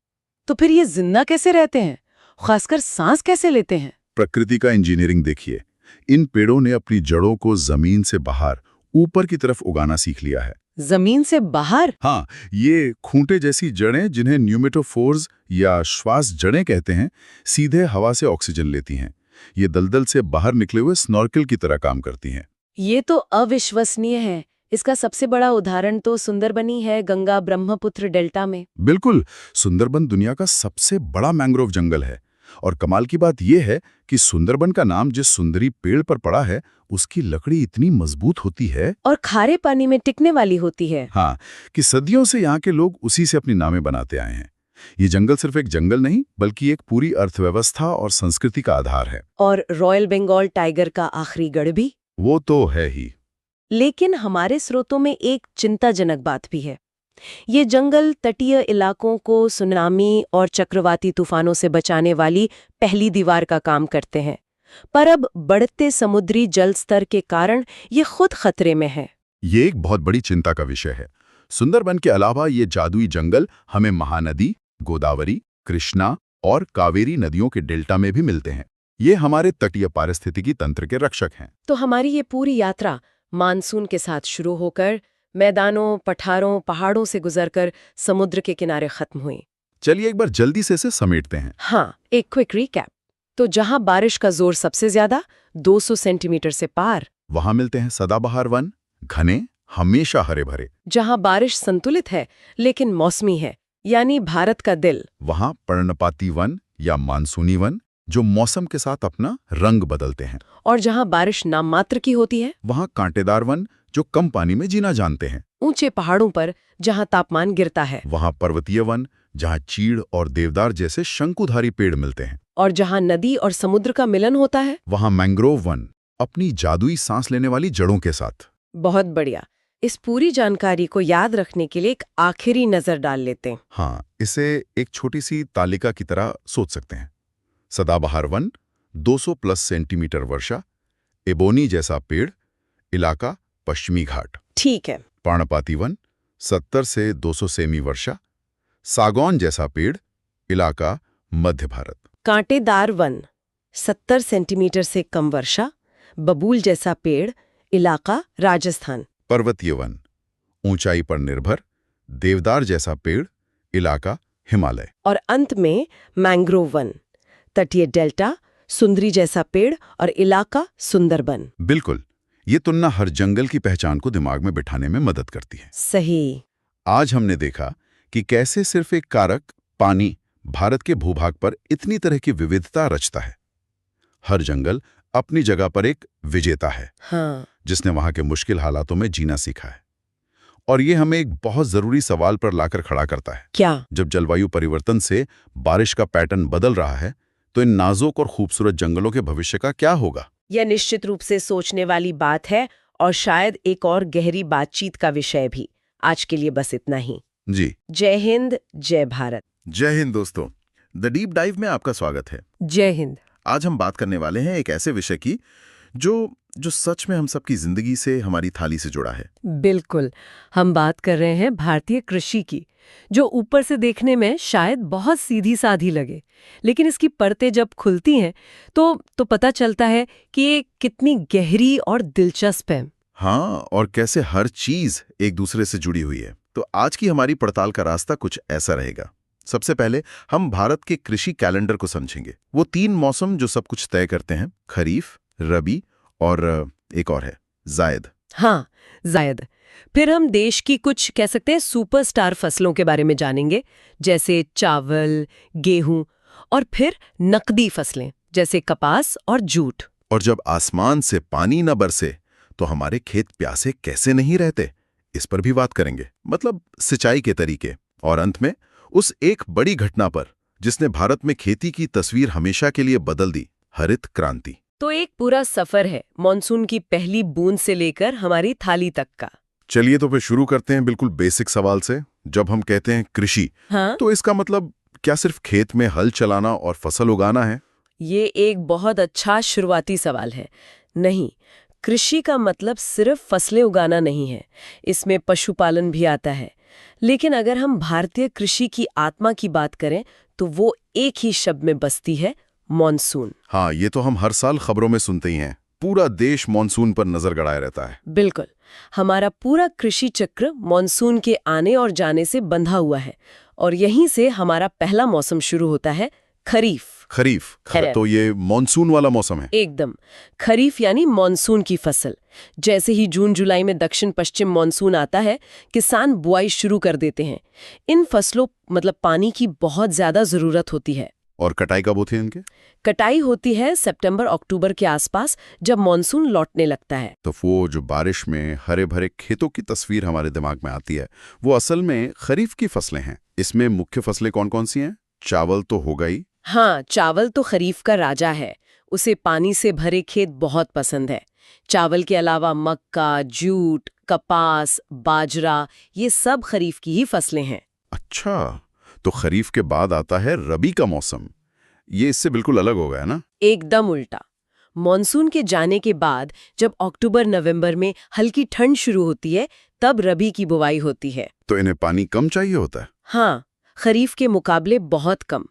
तो फिर ये जिंदा कैसे रहते हैं, खासकर सांस कैसे लेते हैं? प्रकृति का इंजीनियरिंग देखिए। इन पेड़ों ने अपनी जड़ों को जमीन से बाहर ऊपर की तरफ उगाना सीख लिया है। जमीन से बाहर? हाँ, ये खूंटे जैसी जड़ें, जिन्हें न्यूमेटोफोर्स या श्वास जड़ें कहते हैं, सीधे हवा से ऑक्सीजन लेती हैं। ये दलदल से बाहर निकले हुए स्नॉर्कल की तरह काम करती हैं। ये तो अविश्वसनीय है। इसका सबसे बड़ा उदाहरण तो सुंदरबनी है, गंगा ब्रह्मपुत्र डेल्टा में। बिल्कुल। सुंदरबन दुनिया का सबसे बड़ा मैंग्रोव जंगल है। और कमाल की बात यह है कि सुंदरबन का नाम जिस सुंदरी पेड़ पर पड़ा है, उसकी लकड़ी इतनी मजबूत होती है और खारे पानी में टिकने वाली होती है। हाँ, कि सदियों से यहाँ के लोग उसी से अपनी नामें बनाते आए हैं। ये जंगल सिर्फ एक जंगल नहीं, बल्कि एक पूरी अर्थव्यवस्था और संस्कृति का आधार है। और रॉयल बंगाल टाइगर का आखिरी गढ़ भी? वो तो है ही। लेकिन हमारे स्रोतों में एक चिंताजनक बात भी है। ये जंगल तटीय इलाकों को सुनामी और चक्रवाती तूफानों से बचाने वाली पहली दीवार का काम करते हैं, पर अब बढ़ते समुद्री जल स्तर के कारण ये खुद खतरे में है। ये एक बहुत बड़ी चिंता का विषय है। सुंदरबन के अलावा ये जादुई जंगल हमें महानदी, गोदावरी, कृष्णा और कावेरी नदियों के डेल्टा में भी मिलते हैं। ये हमारे तटीय पारिस्थितिकी तंत्र के रक्षक हैं। तो हमारी ये पूरी यात्रा मानसून के साथ शुरू होकर मैदानों, पठारों, पहाड़ों से गुजरकर समुद्र के किनारे खत्म हुई। चलिए एक बार जल्दी से इसे समेटते हैं। हाँ, एक क्विक रिकैप। तो जहां बारिश का जोर सबसे ज्यादा 200 सेंटीमीटर से पार, वहां मिलते हैं सदाबहार वन, घने, हमेशा हरे भरे। जहां बारिश संतुलित है लेकिन मौसमी है, यानी भारत का दिल, वहां पर्णपाती वन या मानसूनी वन, जो मौसम के साथ अपना रंग बदलते हैं। और जहां बारिश नाम मात्र की होती है, वहां कांटेदार वन, जो कम पानी में जीना जानते हैं। ऊंचे पहाड़ों पर जहां तापमान गिरता है, वहां पर्वतीय वन, जहां चीड़ और देवदार जैसे शंकुधारी पेड़ मिलते हैं। और जहां नदी और समुद्र का मिलन होता है, वहां मैंग्रोव वन, अपनी जादुई सांस लेने वाली जड़ों के साथ। बहुत बढ़िया। इस पूरी जानकारी को याद रखने के लिए एक आखिरी नजर डाल लेते हैं। हाँ, इसे एक छोटी सी तालिका की तरह सोच सकते हैं। सदाबहार वन, 200+ सेंटीमीटर वर्षा, एबोनी जैसा पेड़, इलाका पश्चिमी घाट। ठीक है। पर्णपाती वन, 70 से 200 सेमी वर्षा, सागौन जैसा पेड़, इलाका मध्य भारत। कांटेदार वन, 70 सेंटीमीटर से कम वर्षा, बबूल जैसा पेड़, इलाका राजस्थान। पर्वतीय वन, ऊंचाई पर निर्भर, देवदार जैसा पेड़, इलाका हिमालय। और अंत में मैंग्रोव वन, तटीय डेल्टा, सुंदरी जैसा पेड़ और इलाका सुंदरबन। बिल्कुल, ये तुलना हर जंगल की पहचान को दिमाग में बिठाने में मदद करती है। सही। आज हमने देखा कि कैसे सिर्फ एक कारक, पानी, भारत के भूभाग पर इतनी तरह की विविधता रचता है। हर जंगल अपनी जगह पर एक विजेता है, हाँ, जिसने वहां के मुश्किल हालातों में जीना सीखा है। और ये हमें एक बहुत जरूरी सवाल पर लाकर खड़ा करता है। क्या? जब जलवायु परिवर्तन से बारिश का पैटर्न बदल रहा है, तो इन नाजुक और खूबसूरत जंगलों के भविष्य का क्या होगा? यह निश्चित रूप से सोचने वाली बात है और शायद एक और गहरी बातचीत का विषय भी। आज के लिए बस इतना ही। जी, जय हिंद, जय भारत। जय हिंद दोस्तों, द डीप डाइव में आपका स्वागत है। जय हिंद। आज हम बात करने वाले हैं एक ऐसे विषय की जो सच में हम सबकी जिंदगी से, हमारी थाली से जुड़ा है। बिल्कुल, हम बात कर रहे हैं भारतीय कृषि की, जो ऊपर से देखने में शायद बहुत सीधी साधी लगे, लेकिन इसकी परतें जब खुलती हैं तो पता चलता है कि ये कितनी गहरी और दिलचस्प है। हाँ, और कैसे हर चीज एक दूसरे से जुड़ी हुई है। तो आज की हमारी पड़ताल का रास्ता कुछ ऐसा रहेगा। सबसे पहले हम भारत के कृषि कैलेंडर को समझेंगे। वो 3 मौसम जो सब कुछ तय करते हैं, खरीफ, रबी और एक और है जायद। हाँ, जायद। फिर हम देश की कुछ कह सकते हैं सुपरस्टार फसलों के बारे में जानेंगे, जैसे चावल, गेहूं, और फिर नकदी फसलें जैसे कपास और जूट। और जब आसमान से पानी न बरसे तो हमारे खेत प्यासे कैसे नहीं रहते, इस पर भी बात करेंगे, मतलब सिंचाई के तरीके। और अंत में उस एक बड़ी घटना पर जिसने भारत में खेती की तस्वीर हमेशा के लिए बदल दी, हरित क्रांति। तो एक पूरा सफर है, मानसून की पहली बूंद से लेकर हमारी थाली तक का। चलिए तो फिर शुरू करते हैं बिल्कुल बेसिक सवाल से। जब हम कहते हैं कृषि, हाँ? तो इसका मतलब क्या सिर्फ खेत में हल चलाना और फसल उगाना है? ये एक बहुत अच्छा शुरुआती सवाल है। नहीं, कृषि का मतलब सिर्फ फसलें उगाना नहीं है, इसमें पशुपालन भी आता है। लेकिन अगर हम भारतीय कृषि की आत्मा की बात करें तो वो एक ही शब्द में बसती है, मॉनसून। हाँ, ये तो हम हर साल खबरों में सुनते ही हैं। पूरा देश मॉनसून पर नजर गड़ाए रहता है। बिल्कुल, हमारा पूरा कृषि चक्र मॉनसून के आने और जाने से बंधा हुआ है, और यहीं से हमारा पहला मौसम शुरू होता है, खरीफ। खरीफ, तो ये मॉनसून वाला मौसम है। एकदम, खरीफ यानी मॉनसून की फसल। जैसे ही जून जुलाई में दक्षिण पश्चिम मॉनसून आता है, किसान बुआई शुरू कर देते हैं। इन फसलों मतलब पानी की बहुत ज्यादा जरूरत होती है। और कटाई कब होती है इनके? कटाई होती है सितंबर अक्टूबर के आसपास, जब मॉनसून लौटने लगता है। तो वो जो बारिश में हरे भरे खेतों की तस्वीर हमारे दिमाग में आती है, वो असल में खरीफ की फसलें हैं। इसमें मुख्य फसलें कौन कौन सी हैं? चावल तो हो गई। हाँ, चावल तो खरीफ का राजा है। उसे पानी से भरे खेत बहुत पसंद है। चावल के अलावा मक्का, जूट, कपास, बाजरा ये सब खरीफ की ही फसलें हैं। अच्छा, तो खरीफ के बाद आता है रबी का मौसम। ये इससे बिल्कुल अलग हो गया ना? एकदम उल्टा। मॉनसून के जाने के बाद जब अक्टूबर-नवंबर में हल्की ठंड शुरू होती है, तब रबी की बुवाई होती है। तो इन्हें पानी कम चाहिए होता है? हाँ, खरीफ के मुकाबले बहुत कम।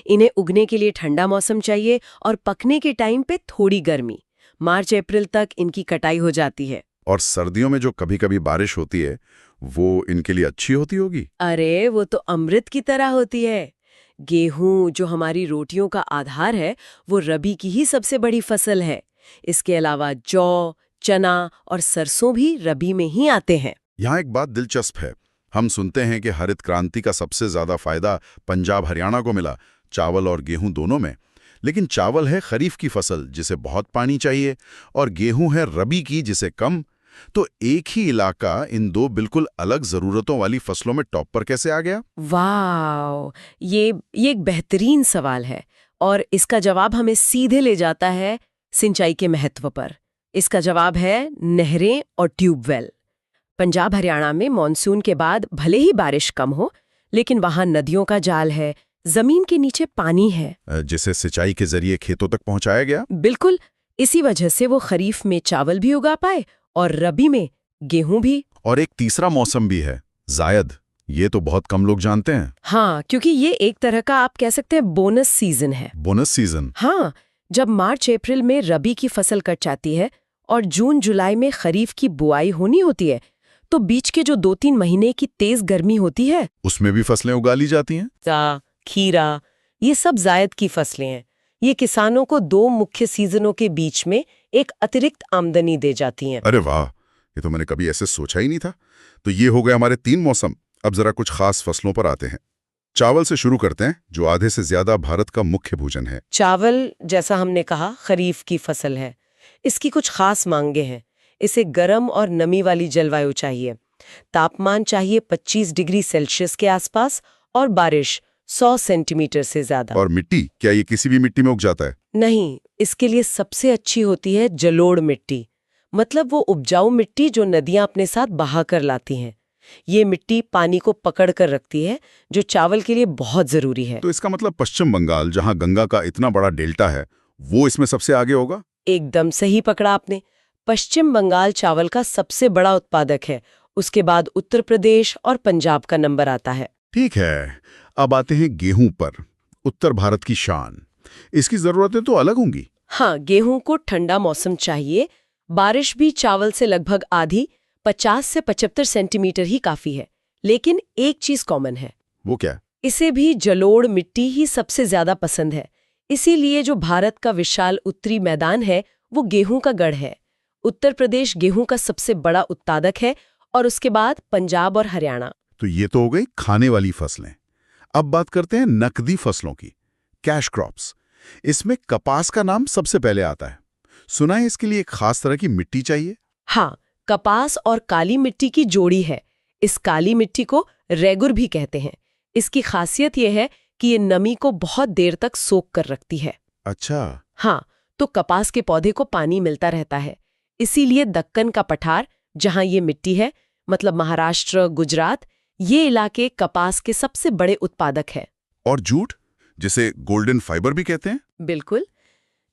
इन्हें उगने के लिए ठंडा मौसम चाहिए और पकने के टाइम पे थोड़ी गर्मी। मार्च-अप्रैल तक इनकी कटाई हो जाती है। और सर्दियों में जो कभी-कभी बारिश होती है, वो इनके लिए अच्छी होती होगी? अरे वो तो अमृत की तरह होती है। गेहूं जो हमारी रोटियों का आधार है, वो रबी की ही सबसे बड़ी फसल है। इसके अलावा जौ, चना और सरसों भी रबी में ही आते हैं। यहाँ एक बात दिलचस्प है। हम सुनते हैं कि हरित क्रांति का सबसे ज्यादा फायदा पंजाब हरियाणा को मिला, चावल और गेहूं दोनों में। लेकिन चावल है खरीफ की फसल जिसे बहुत पानी चाहिए, और गेहूं है रबी की जिसे कम। तो एक ही इलाका इन दो बिल्कुल अलग जरूरतों वाली फसलों में टॉप पर कैसे आ गया? वाह, ये एक बेहतरीन सवाल है और इसका जवाब हमें सीधे ले जाता है सिंचाई के महत्व पर। इसका जवाब है नहरें और ट्यूबवेल। पंजाब हरियाणा में मॉनसून के बाद भले ही बारिश कम हो, लेकिन वहां नदियों का जाल है, जमीन के नीचे पानी है, जिसे सिंचाई के जरिए खेतों तक पहुंचाया गया। बिल्कुल। इसी वजह से वो खरीफ में चावल भी उगा पाए और रबी में गेहूं भी। और एक तीसरा मौसम भी है, जायद। ये तो बहुत कम लोग जानते हैं। हाँ, क्योंकि ये एक तरह का आप कह सकते हैं बोनस सीजन है। Bonus season? हाँ, जब मार्च-अप्रैल में रबी की फसल कट जाती है और जून-जुलाई में खरीफ की बुआई होनी होती है, तो बीच के जो 2-3 महीने की तेज गर्मी होती है, उसमें भी फसलें उगा ली जाती हैं। सा, खीरा, ये सब जायद की फसलें हैं। ये किसानों को 2 मुख्य सीजनों के बीच में एक अतिरिक्त आमदनी दे जाती हैं। अरे वाह, ये तो मैंने कभी ऐसे सोचा ही नहीं था। तो ये हो गए हमारे 3 मौसम। अब जरा कुछ खास फसलों पर आते हैं। चावल से शुरू करते हैं, जो आधे से ज्यादा भारत का मुख्य भोजन है। चावल, जैसा हमने कहा, खरीफ की फसल है। इसकी कुछ खास मांगे हैं। इसे गर्म और नमी वाली जलवायु चाहिए। तापमान चाहिए 25 डिग्री सेल्सियस के आसपास और बारिश 100 सेंटीमीटर से ज्यादा। और मिट्टी, क्या ये किसी भी मिट्टी में उग जाता है? नहीं, इसके लिए सबसे अच्छी होती है जलोढ़ मिट्टी, मतलब वो उपजाऊ मिट्टी जो नदियां अपने साथ बहा कर लाती हैं। ये मिट्टी पानी को पकड़ कर रखती है, जो चावल के लिए बहुत जरूरी है। तो इसका मतलब पश्चिम बंगाल, जहां गंगा का इतना बड़ा डेल्टा है, वो इसमें सबसे आगे होगा? एकदम सही पकड़ा आपने। पश्चिम बंगाल चावल का सबसे बड़ा उत्पादक है। उसके बाद उत्तर प्रदेश और पंजाब का नंबर आता है। ठीक है, अब आते हैं गेहूं पर। उत्तर भारत की शान। इसकी जरूरतें तो अलग होंगी। हाँ, गेहूं को ठंडा मौसम चाहिए। बारिश भी चावल से लगभग आधी, 50 से 75 सेंटीमीटर ही काफी है। लेकिन एक चीज कॉमन है। वो क्या? इसे भी जलोढ़ मिट्टी ही सबसे ज्यादा पसंद है। इसीलिए जो भारत का विशाल उत्तरी मैदान है, वो गेहूं का गढ़ है। उत्तर प्रदेश गेहूं का सबसे बड़ा उत्पादक है और उसके बाद पंजाब और हरियाणा। तो ये तो हो गई खाने वाली फसलें। अब बात करते हैं नकदी फसलों की, कैश क्रॉप्स। इसमें कपास का नाम सबसे पहले आता है। सुना है इसके लिए एक खास तरह की मिट्टी चाहिए? हाँ, कपास और काली मिट्टी की जोड़ी है। इस काली मिट्टी को रेगुर भी कहते हैं। इसकी खासियत यह है कि ये नमी को बहुत देर तक सोख कर रखती है। अच्छा। हाँ, तो कपास के पौधे को पानी मिलता रहता है। इसीलिए दक्कन का पठार, जहां ये मिट्टी है, मतलब महाराष्ट्र, गुजरात, ये इलाके कपास के सबसे बड़े उत्पादक है। और जूट, जिसे गोल्डन फाइबर भी कहते हैं? बिल्कुल।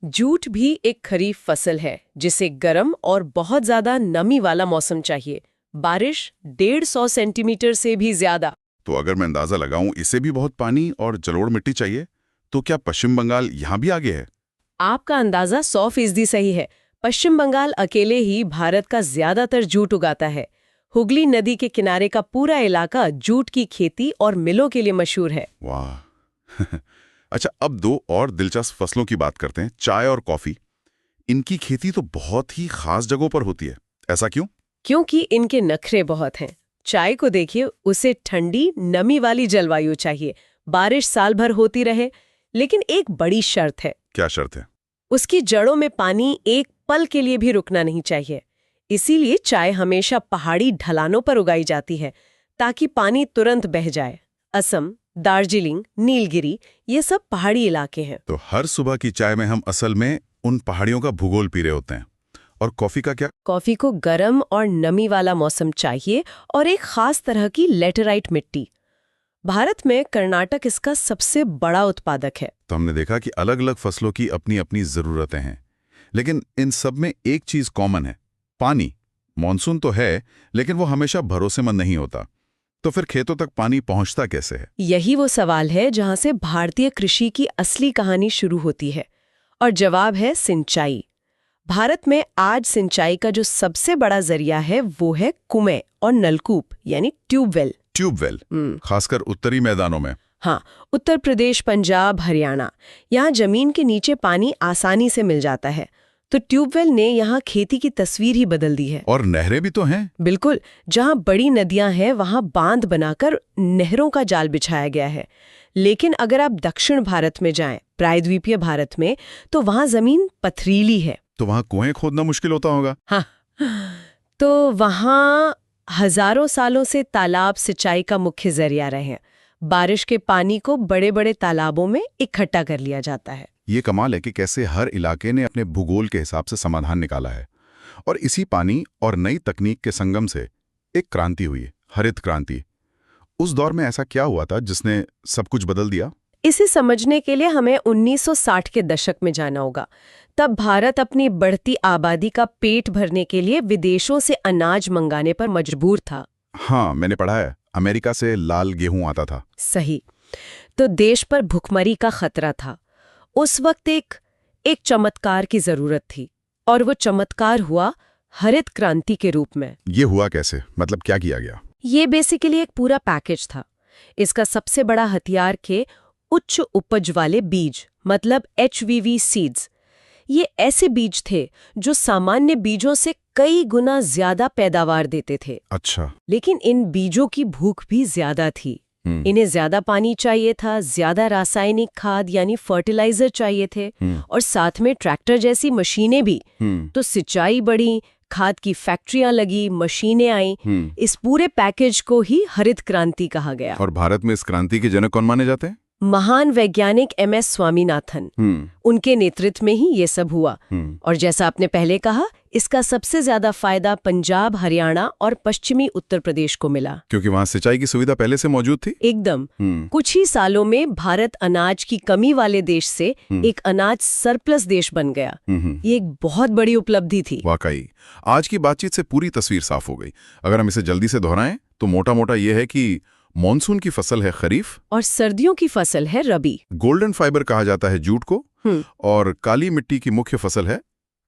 जूट भी एक खरीफ फसल है, जिसे गर्म और बहुत ज्यादा नमी वाला मौसम चाहिए। बारिश 150 सेंटीमीटर से भी ज्यादा। तो अगर मैं अंदाजा लगाऊं, इसे भी बहुत पानी और जलोढ़ मिट्टी चाहिए, तो क्या पश्चिम बंगाल यहां भी आगे है? आपका अंदाजा 100% सही है। पश्चिम बंगाल अकेले ही भारत का ज्यादातर जूट उगाता है। हुगली नदी के किनारे का पूरा इलाका जूट की खेती और मिलों के लिए मशहूर है। वाह। अच्छा, अब 2 और दिलचस्प फसलों की बात करते हैं, चाय और कॉफी। इनकी खेती तो बहुत ही खास जगहों पर होती है। ऐसा क्यों? क्योंकि इनके नखरे बहुत हैं। चाय को देखिए, उसे ठंडी नमी वाली जलवायु चाहिए, बारिश साल भर होती रहे। लेकिन एक बड़ी शर्त है। क्या शर्त है? उसकी जड़ों में पानी एक पल के लिए भी रुकना नहीं चाहिए। इसीलिए चाय हमेशा पहाड़ी ढलानों पर उगाई जाती है, ताकि पानी तुरंत बह जाए। असम, दार्जिलिंग, नीलगिरी, ये सब पहाड़ी इलाके हैं। तो हर सुबह की चाय में हम असल में उन पहाड़ियों का भूगोल पी रहे होते हैं। और कॉफी का क्या? कॉफी को गर्म और नमी वाला मौसम चाहिए और एक खास तरह की लेटेराइट मिट्टी। भारत में कर्नाटक इसका सबसे बड़ा उत्पादक है। तो हमने देखा कि अलग अलग फसलों की अपनी अपनी जरूरतें हैं, लेकिन इन सब में एक चीज कॉमन है, पानी। मॉनसून तो है, लेकिन वो हमेशा भरोसेमंद नहीं होता। तो फिर खेतों तक पानी पहुंचता कैसे है? यही वो सवाल है जहां से भारतीय कृषि की असली कहानी शुरू होती है, और जवाब है सिंचाई। भारत में आज सिंचाई का जो सबसे बड़ा जरिया है वो है कुएं और नलकूप यानी ट्यूबवेल। ट्यूबवेल, खासकर उत्तरी मैदानों में। हाँ, उत्तर प्रदेश, पंजाब, हरियाणा, यहाँ जमीन के नीचे पानी आसानी से मिल जाता है। तो ट्यूबवेल ने यहाँ खेती की तस्वीर ही बदल दी है। और नहरें भी तो हैं। बिल्कुल, जहाँ बड़ी नदियां हैं वहाँ बांध बनाकर नहरों का जाल बिछाया गया है। लेकिन अगर आप दक्षिण भारत में जाएं, प्रायद्वीपीय भारत में, तो वहाँ जमीन पथरीली है। तो वहाँ कुएं खोदना मुश्किल होता होगा। हाँ, तो वहाँ हजारों सालों से तालाब सिंचाई का मुख्य जरिया रहे हैं। बारिश के पानी को बड़े बड़े तालाबों में इकट्ठा कर लिया जाता है। ये कमाल है कि कैसे हर इलाके ने अपने भूगोल के हिसाब से समाधान निकाला है। और इसी पानी और नई तकनीक के संगम से एक क्रांति हुई, हरित क्रांति। उस दौर में ऐसा क्या हुआ था जिसने सब कुछ बदल दिया? इसे समझने के लिए हमें 1960 के दशक में जाना होगा। तब भारत अपनी बढ़ती आबादी का पेट भरने के लिए विदेशों से अनाज मंगाने पर मजबूर था। हाँ, मैंने पढ़ा है, अमेरिका से लाल गेहूं आता था। सही। तो देश पर भुखमरी का खतरा था। उस वक्त एक चमत्कार की जरूरत थी, और वो चमत्कार हुआ हरित क्रांति के रूप में। ये हुआ कैसे? मतलब क्या किया गया? ये बेसिकली एक पूरा पैकेज था। इसका सबसे बड़ा हथियार के उच्च उपज वाले बीज, मतलब HVV सीड्स। ये ऐसे बीज थे जो सामान्य बीजों से कई गुना ज्यादा पैदावार देते थे। अच्छा। लेकिन इन बीजों की भूख भी ज्यादा थी। इन्हें ज्यादा पानी चाहिए था, ज्यादा रासायनिक खाद यानी फर्टिलाइजर चाहिए थे, और साथ में ट्रैक्टर जैसी मशीनें भी। तो सिंचाई बढ़ी, खाद की फैक्ट्रियां लगी, मशीनें आईं। इस पूरे पैकेज को ही हरित क्रांति कहा गया। और भारत में इस क्रांति के जनक कौन माने जाते हैं? महान वैज्ञानिक MS स्वामीनाथन। उनके नेतृत्व में ही ये सब हुआ। और जैसा आपने पहले कहा, इसका सबसे ज्यादा फायदा पंजाब, हरियाणा और पश्चिमी उत्तर प्रदेश को मिला, क्योंकि वहाँ सिंचाई की सुविधा पहले से मौजूद थी। एकदम। कुछ ही सालों में भारत अनाज की कमी वाले देश से एक अनाज सरप्लस देश बन गया। ये एक बहुत बड़ी उपलब्धि थी। वाकई आज की बातचीत से पूरी तस्वीर साफ हो गई। अगर हम इसे जल्दी से दोहराएं तो मोटा मोटा ये है कि मॉनसून की फसल है खरीफ, और सर्दियों की फसल है रबी। गोल्डन फाइबर कहा जाता है जूट को, और काली मिट्टी की मुख्य फसल है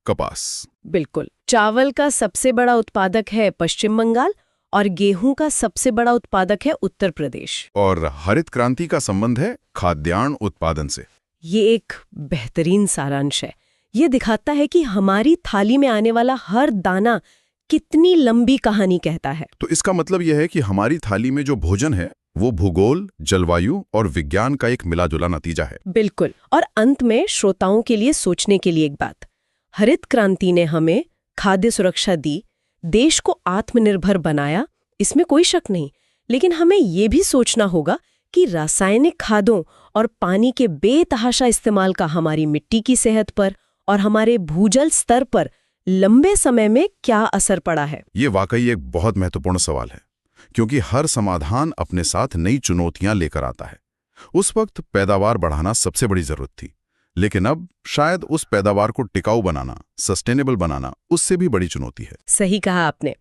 कपास। बिल्कुल। चावल का सबसे बड़ा उत्पादक है पश्चिम बंगाल, और गेहूं का सबसे बड़ा उत्पादक है उत्तर प्रदेश। और हरित क्रांति का संबंध है खाद्यान्न उत्पादन से। ये एक बेहतरीन सारांश है। ये दिखाता है कि हमारी थाली में आने वाला हर दाना कितनी लंबी कहानी कहता है। तो इसका मतलब यह है कि हमारी थाली में जो भोजन है वो भूगोल, जलवायु और विज्ञान का एक मिलाजुला नतीजा है। बिल्कुल। और अंत में श्रोताओं के लिए सोचने के लिए एक बात, हरित क्रांति ने हमें खाद्य सुरक्षा दी, देश को आत्मनिर्भर बनाया, इसमें कोई शक नहीं। लेकिन हमें ये भी सोचना होगा कि रासायनिक खादों और पानी के बेतहाशा इस्तेमाल का हमारी मिट्टी की सेहत पर और हमारे भूजल स्तर पर लंबे समय में क्या असर पड़ा है। ये वाकई एक बहुत महत्वपूर्ण सवाल है, क्योंकि हर समाधान अपने साथ नई चुनौतियां लेकर आता है। उस वक्त पैदावार बढ़ाना सबसे बड़ी जरूरत थी, लेकिन अब शायद उस पैदावार को टिकाऊ बनाना, सस्टेनेबल बनाना, उससे भी बड़ी चुनौती है। सही कहा आपने।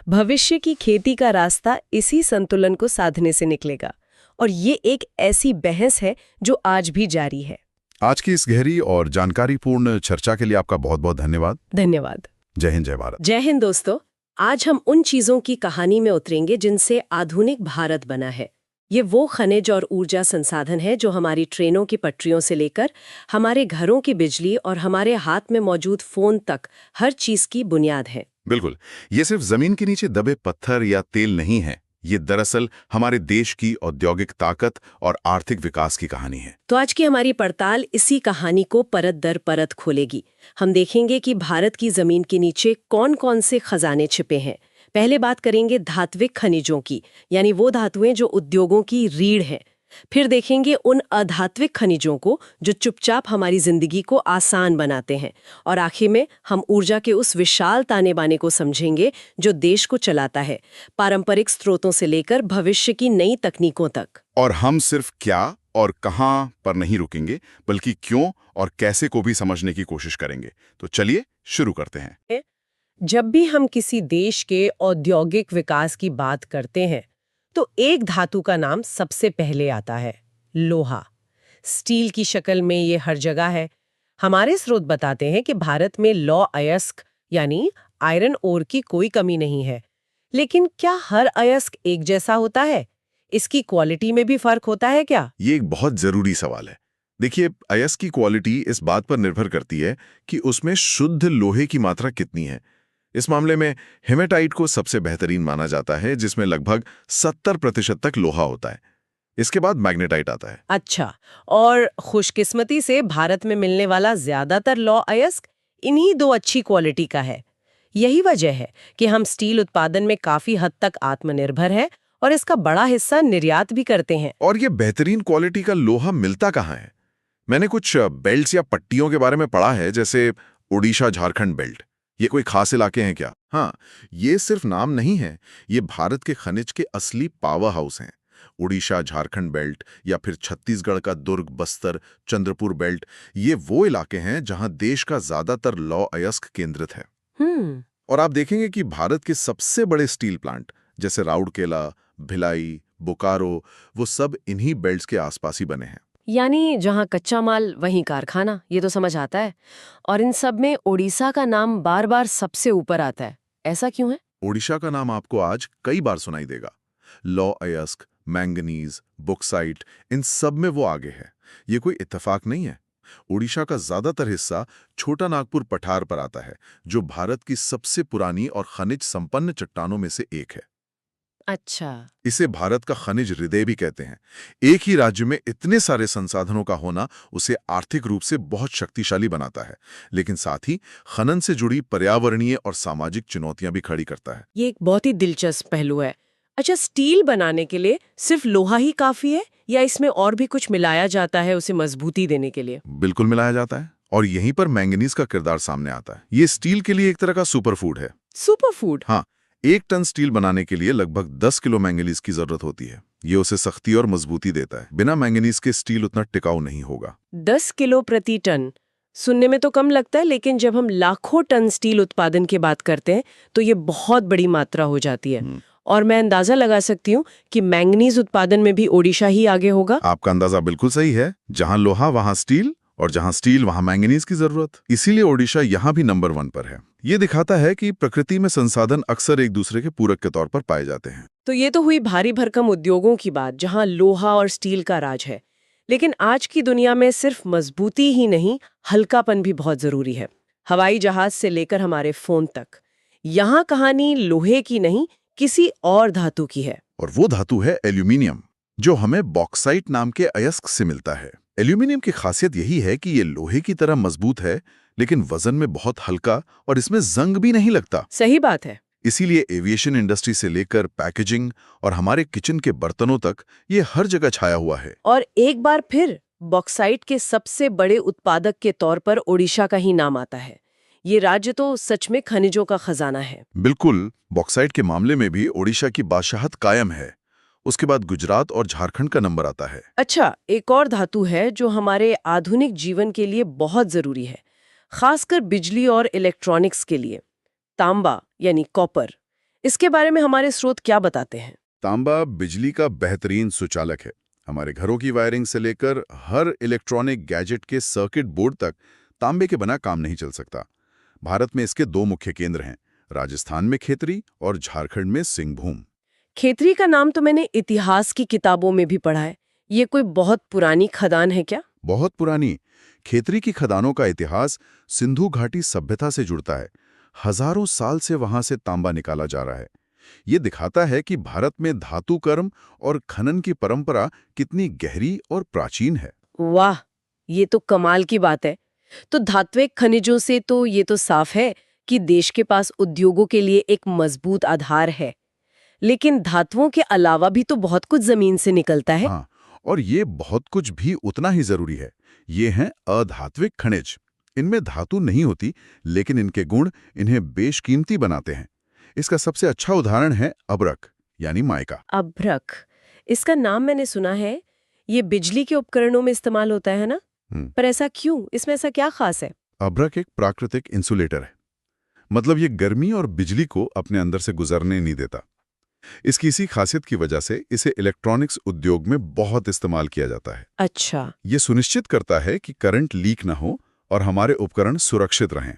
भविष्य की खेती का रास्ता इसी संतुलन को साधने से निकलेगा, और ये एक ऐसी बहस है जो आज भी जारी है। आज की इस गहरी और जानकारीपूर्ण चर्चा के लिए आपका बहुत बहुत धन्यवाद। धन्यवाद। जय हिंद, जय भारत। जय हिंद दोस्तों। आज हम उन चीजों की कहानी में उतरेंगे जिनसे आधुनिक भारत बना है। ये वो खनिज और ऊर्जा संसाधन है जो हमारी ट्रेनों की पटरियों से लेकर हमारे घरों की बिजली और हमारे हाथ में मौजूद फोन तक हर चीज की बुनियाद है। बिल्कुल, ये सिर्फ जमीन के नीचे दबे पत्थर या तेल नहीं है। ये दरअसल हमारे देश की औद्योगिक ताकत और आर्थिक विकास की कहानी है। तो आज की हमारी पड़ताल इसी कहानी को परत दर परत खोलेगी। हम देखेंगे कि भारत की जमीन के नीचे कौन कौन से खजाने छिपे हैं। पहले बात करेंगे धात्विक खनिजों की, यानी वो धातुएं जो उद्योगों की रीढ़ है। फिर देखेंगे उन अधात्विक खनिजों को जो चुपचाप हमारी जिंदगी को आसान बनाते हैं, और आखिर में हम ऊर्जा के उस विशाल ताने बाने को समझेंगे जो देश को चलाता है, पारंपरिक स्रोतों से लेकर भविष्य की नई तकनीकों तक। और हम सिर्फ क्या और कहां पर नहीं रुकेंगे, बल्कि क्यों और कैसे को भी समझने की कोशिश करेंगे। तो चलिए शुरू करते हैं। जब भी हम किसी देश के औद्योगिक विकास की बात करते हैं तो एक धातु का नाम सबसे पहले आता है, लोहा। स्टील की शक्ल में ये हर जगह है। हमारे स्रोत बताते हैं कि भारत में लौह अयस्क यानी आयरन ओर की कोई कमी नहीं है। लेकिन क्या हर अयस्क एक जैसा होता है? इसकी क्वालिटी में भी फर्क होता है क्या? ये एक बहुत जरूरी सवाल है। देखिए, अयस्क की क्वालिटी इस बात पर निर्भर करती है कि उसमें शुद्ध लोहे की मात्रा कितनी है। इस मामले में हेमेटाइट को सबसे बेहतरीन माना जाता है, जिसमें लगभग 70% तक लोहा होता है। इसके बाद मैग्नेटाइट आता है। अच्छा, और खुशकिस्मती से भारत में मिलने वाला ज्यादातर लौह अयस्क इन्हीं दो अच्छी क्वालिटी का है। यही वजह है कि हम स्टील उत्पादन में काफी हद तक आत्मनिर्भर हैं और इसका बड़ा हिस्सा निर्यात भी करते हैं। और ये बेहतरीन क्वालिटी का लोहा मिलता कहाँ है? मैंने कुछ बेल्ट्स या पट्टियों के बारे में पढ़ा है, जैसे ओडिशा झारखंड बेल्ट। ये कोई खास इलाके हैं क्या? हाँ, ये सिर्फ नाम नहीं है, ये भारत के खनिज के असली पावर हाउस हैं। ओडिशा झारखंड बेल्ट या फिर छत्तीसगढ़ का दुर्ग बस्तर चंद्रपुर बेल्ट, ये वो इलाके हैं जहां देश का ज्यादातर लौह अयस्क केंद्रित है। और आप देखेंगे कि भारत के सबसे बड़े स्टील प्लांट जैसे राउरकेला, भिलाई, बोकारो, वो सब इन्हीं बेल्ट्स के आसपास ही बने हैं। यानी जहाँ कच्चा माल वहीं कारखाना, ये तो समझ आता है। और इन सब में ओडिशा का नाम बार बार सबसे ऊपर आता है, ऐसा क्यों है? ओडिशा का नाम आपको आज कई बार सुनाई देगा। लौह अयस्क, मैंगनीज, बॉक्साइट, इन सब में वो आगे है। ये कोई इत्तेफाक नहीं है। ओडिशा का ज्यादातर हिस्सा छोटा नागपुर पठार पर आता है, जो भारत की सबसे पुरानी और खनिज संपन्न चट्टानों में से एक है। अच्छा, इसे भारत का खनिज हृदय भी कहते हैं। एक ही राज्य में इतने सारे संसाधनों का होना उसे आर्थिक रूप से बहुत शक्तिशाली बनाता है, लेकिन साथ ही खनन से जुड़ी पर्यावरणीय और सामाजिक चुनौतियां भी खड़ी करता है। ये एक बहुत ही दिलचस्प पहलू है। अच्छा, स्टील बनाने के लिए सिर्फ लोहा ही काफी है या इसमें और भी कुछ मिलाया जाता है उसे मजबूती देने के लिए? बिल्कुल मिलाया जाता है, और यहीं पर मैंगनीज का किरदार सामने आता है। ये स्टील के लिए एक तरह का सुपरफूड है। सुपरफूड? हाँ, 1 टन स्टील बनाने के लिए लगभग 10 किलो मैंगनीज की जरूरत होती है। ये उसे सख्ती और मजबूती देता है। बिना मैंगनीज के स्टील उतना टिकाऊ नहीं होगा। 10 किलो प्रति टन सुनने में तो कम लगता है, लेकिन जब हम लाखों टन स्टील उत्पादन की बात करते हैं तो ये बहुत बड़ी मात्रा हो जाती है। और मैं अंदाजा लगा सकती हूँ कि मैंगनीज उत्पादन में भी ओडिशा ही आगे होगा। आपका अंदाजा बिल्कुल सही है। जहां लोहा वहां स्टील, और जहां स्टील वहां मैंगनीज की जरूरत। इसीलिए ओडिशा यहां भी नंबर 1 पर है। ये दिखाता है कि प्रकृति में संसाधन अक्सर एक दूसरे के पूरक के तौर पर पाए जाते हैं। तो ये तो हुई भारी भरकम उद्योगों की बात, जहां लोहा और स्टील का राज है। लेकिन आज की दुनिया में सिर्फ मजबूती ही नहीं, हल्कापन भी बहुत जरूरी है। हवाई जहाज से लेकर हमारे फोन तक, यहाँ कहानी लोहे की नहीं, किसी और धातु की है। और वो धातु है एल्यूमिनियम, जो हमें बॉक्साइट नाम के अयस्क से मिलता है। एल्यूमिनियम की खासियत यही है कि ये लोहे की तरह मजबूत है, लेकिन वजन में बहुत हल्का, और इसमें जंग भी नहीं लगता। सही बात है। इसीलिए एविएशन इंडस्ट्री से लेकर पैकेजिंग और हमारे किचन के बर्तनों तक ये हर जगह छाया हुआ है। और एक बार फिर बॉक्साइट के सबसे बड़े उत्पादक के तौर पर ओडिशा का ही नाम आता है। ये राज्य तो सच में खनिजों का खजाना है। बिल्कुल, बॉक्साइट के मामले में भी ओडिशा की बादशाहत कायम है। उसके बाद गुजरात और झारखंड का नंबर आता है। अच्छा, एक और धातु है जो हमारे आधुनिक जीवन के लिए बहुत जरूरी है, खासकर बिजली और इलेक्ट्रॉनिक्स के लिए, तांबा यानी कॉपर। इसके बारे में हमारे स्रोत क्या बताते हैं? तांबा बिजली का बेहतरीन सुचालक है। हमारे घरों की वायरिंग से लेकर हर इलेक्ट्रॉनिक गैजेट के सर्किट बोर्ड तक तांबे के बिना काम नहीं चल सकता। भारत में इसके 2 मुख्य केंद्र हैं, राजस्थान में खेतरी और झारखंड में सिंहभूम। खेतरी का नाम तो मैंने इतिहास की किताबों में भी पढ़ा है। ये कोई बहुत पुरानी खदान है क्या? बहुत पुरानी। खेतरी की खदानों का इतिहास सिंधु घाटी सभ्यता से जुड़ता है। हजारों साल से वहां से तांबा निकाला जा रहा है। ये दिखाता है कि भारत में धातु कर्म और खनन की परंपरा कितनी गहरी और प्राचीन है। वाह, ये तो कमाल की बात है। तो धात्विक खनिजों से तो ये तो साफ है कि देश के पास उद्योगों के लिए एक मजबूत आधार है। लेकिन धातुओं के अलावा भी तो बहुत कुछ जमीन से निकलता है। हाँ, और ये बहुत कुछ भी उतना ही जरूरी है। ये हैं अधात्विक खनिज। इनमें धातु नहीं होती, लेकिन इनके गुण इन्हें बेशकीमती बनाते हैं। इसका सबसे अच्छा उदाहरण है अभ्रक यानी माइका। अभ्रक, इसका नाम मैंने सुना है। ये बिजली के उपकरणों में इस्तेमाल होता है ना? पर ऐसा क्यों? इसमें ऐसा क्या खास है? अभ्रक एक प्राकृतिक इंसुलेटर है। मतलब ये गर्मी और बिजली को अपने अंदर से गुजरने नहीं देता। इसकी इसी खासियत की वजह से इसे इलेक्ट्रॉनिक्स उद्योग में बहुत इस्तेमाल किया जाता है। अच्छा। ये सुनिश्चित करता है कि करंट लीक ना हो और हमारे उपकरण सुरक्षित रहें।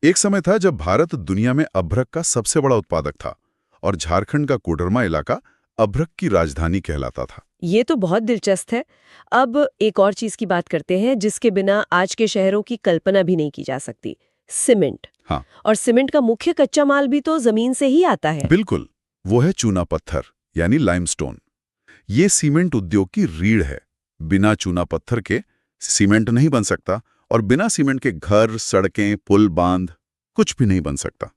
एक समय था जब भारत दुनिया में अभ्रक का सबसे बड़ा उत्पादक था और झारखंड का कोडरमा इलाका अभ्रक की राजधानी कहलाता था। ये तो बहुत दिलचस्प है। अब एक और चीज की बात करते हैं जिसके बिना आज के शहरों की कल्पना भी नहीं की जा सकती, सीमेंट। हाँ। और सीमेंट का मुख्य कच्चा माल भी तो जमीन से ही आता है। बिल्कुल, वो है चूना पत्थर यानी लाइमस्टोन। ये सीमेंट उद्योग की रीढ़ है। बिना चूना पत्थर के सीमेंट नहीं बन सकता और बिना सीमेंट के घर, सड़कें, पुल, बांध कुछ भी नहीं बन सकता।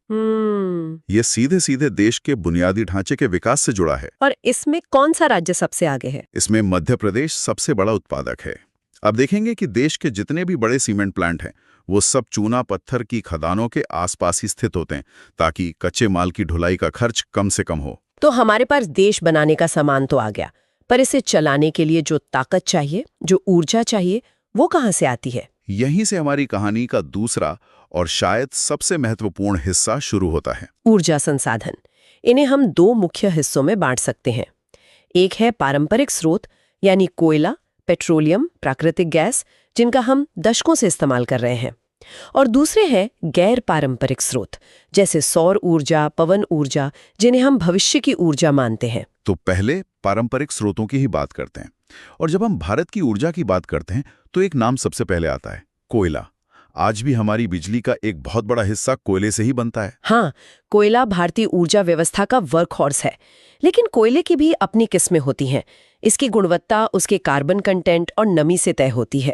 ये सीधे सीधे देश के बुनियादी ढांचे के विकास से जुड़ा है। और इसमें कौन सा राज्य सबसे आगे है? इसमें मध्य प्रदेश सबसे बड़ा उत्पादक है। अब देखेंगे कि देश के जितने भी बड़े सीमेंट प्लांट हैं वो सब चूना पत्थर की खदानों के आसपास ही स्थित होते हैं, ताकि कच्चे माल की ढुलाई का खर्च कम से कम हो। तो हमारे पास देश बनाने का सामान तो आ गया, पर इसे चलाने के लिए जो ताकत चाहिए, जो ऊर्जा चाहिए, वो कहाँ से आती है? यहीं से हमारी कहानी का दूसरा और शायद सबसे महत्वपूर्ण हिस्सा शुरू होता है। ऊर्जा संसाधन। इन्हें हम दो मुख्य हिस्सों में बांट सकते हैं। एक है पारंपरिक स्रोत यानी कोयला, पेट्रोलियम, प्राकृतिक गैस, जिनका हम दशकों से इस्तेमाल कर रहे हैं। और दूसरे हैं गैर पारंपरिक स्रोत जैसे सौर ऊर्जा, पवन ऊर्जा, जिन्हें हम भविष्य की ऊर्जा मानते हैं। तो पहले पारंपरिक स्रोतों की ही बात करते हैं। और जब हम भारत की ऊर्जा की बात करते हैं तो एक नाम सबसे पहले आता है, कोयला। आज भी हमारी बिजली का एक बहुत बड़ा हिस्सा कोयले से ही बनता है। हाँ, कोयला भारतीय ऊर्जा व्यवस्था का वर्कहॉर्स है। लेकिन कोयले की भी अपनी किस्में होती हैं। इसकी गुणवत्ता उसके कार्बन कंटेंट और नमी से तय होती है।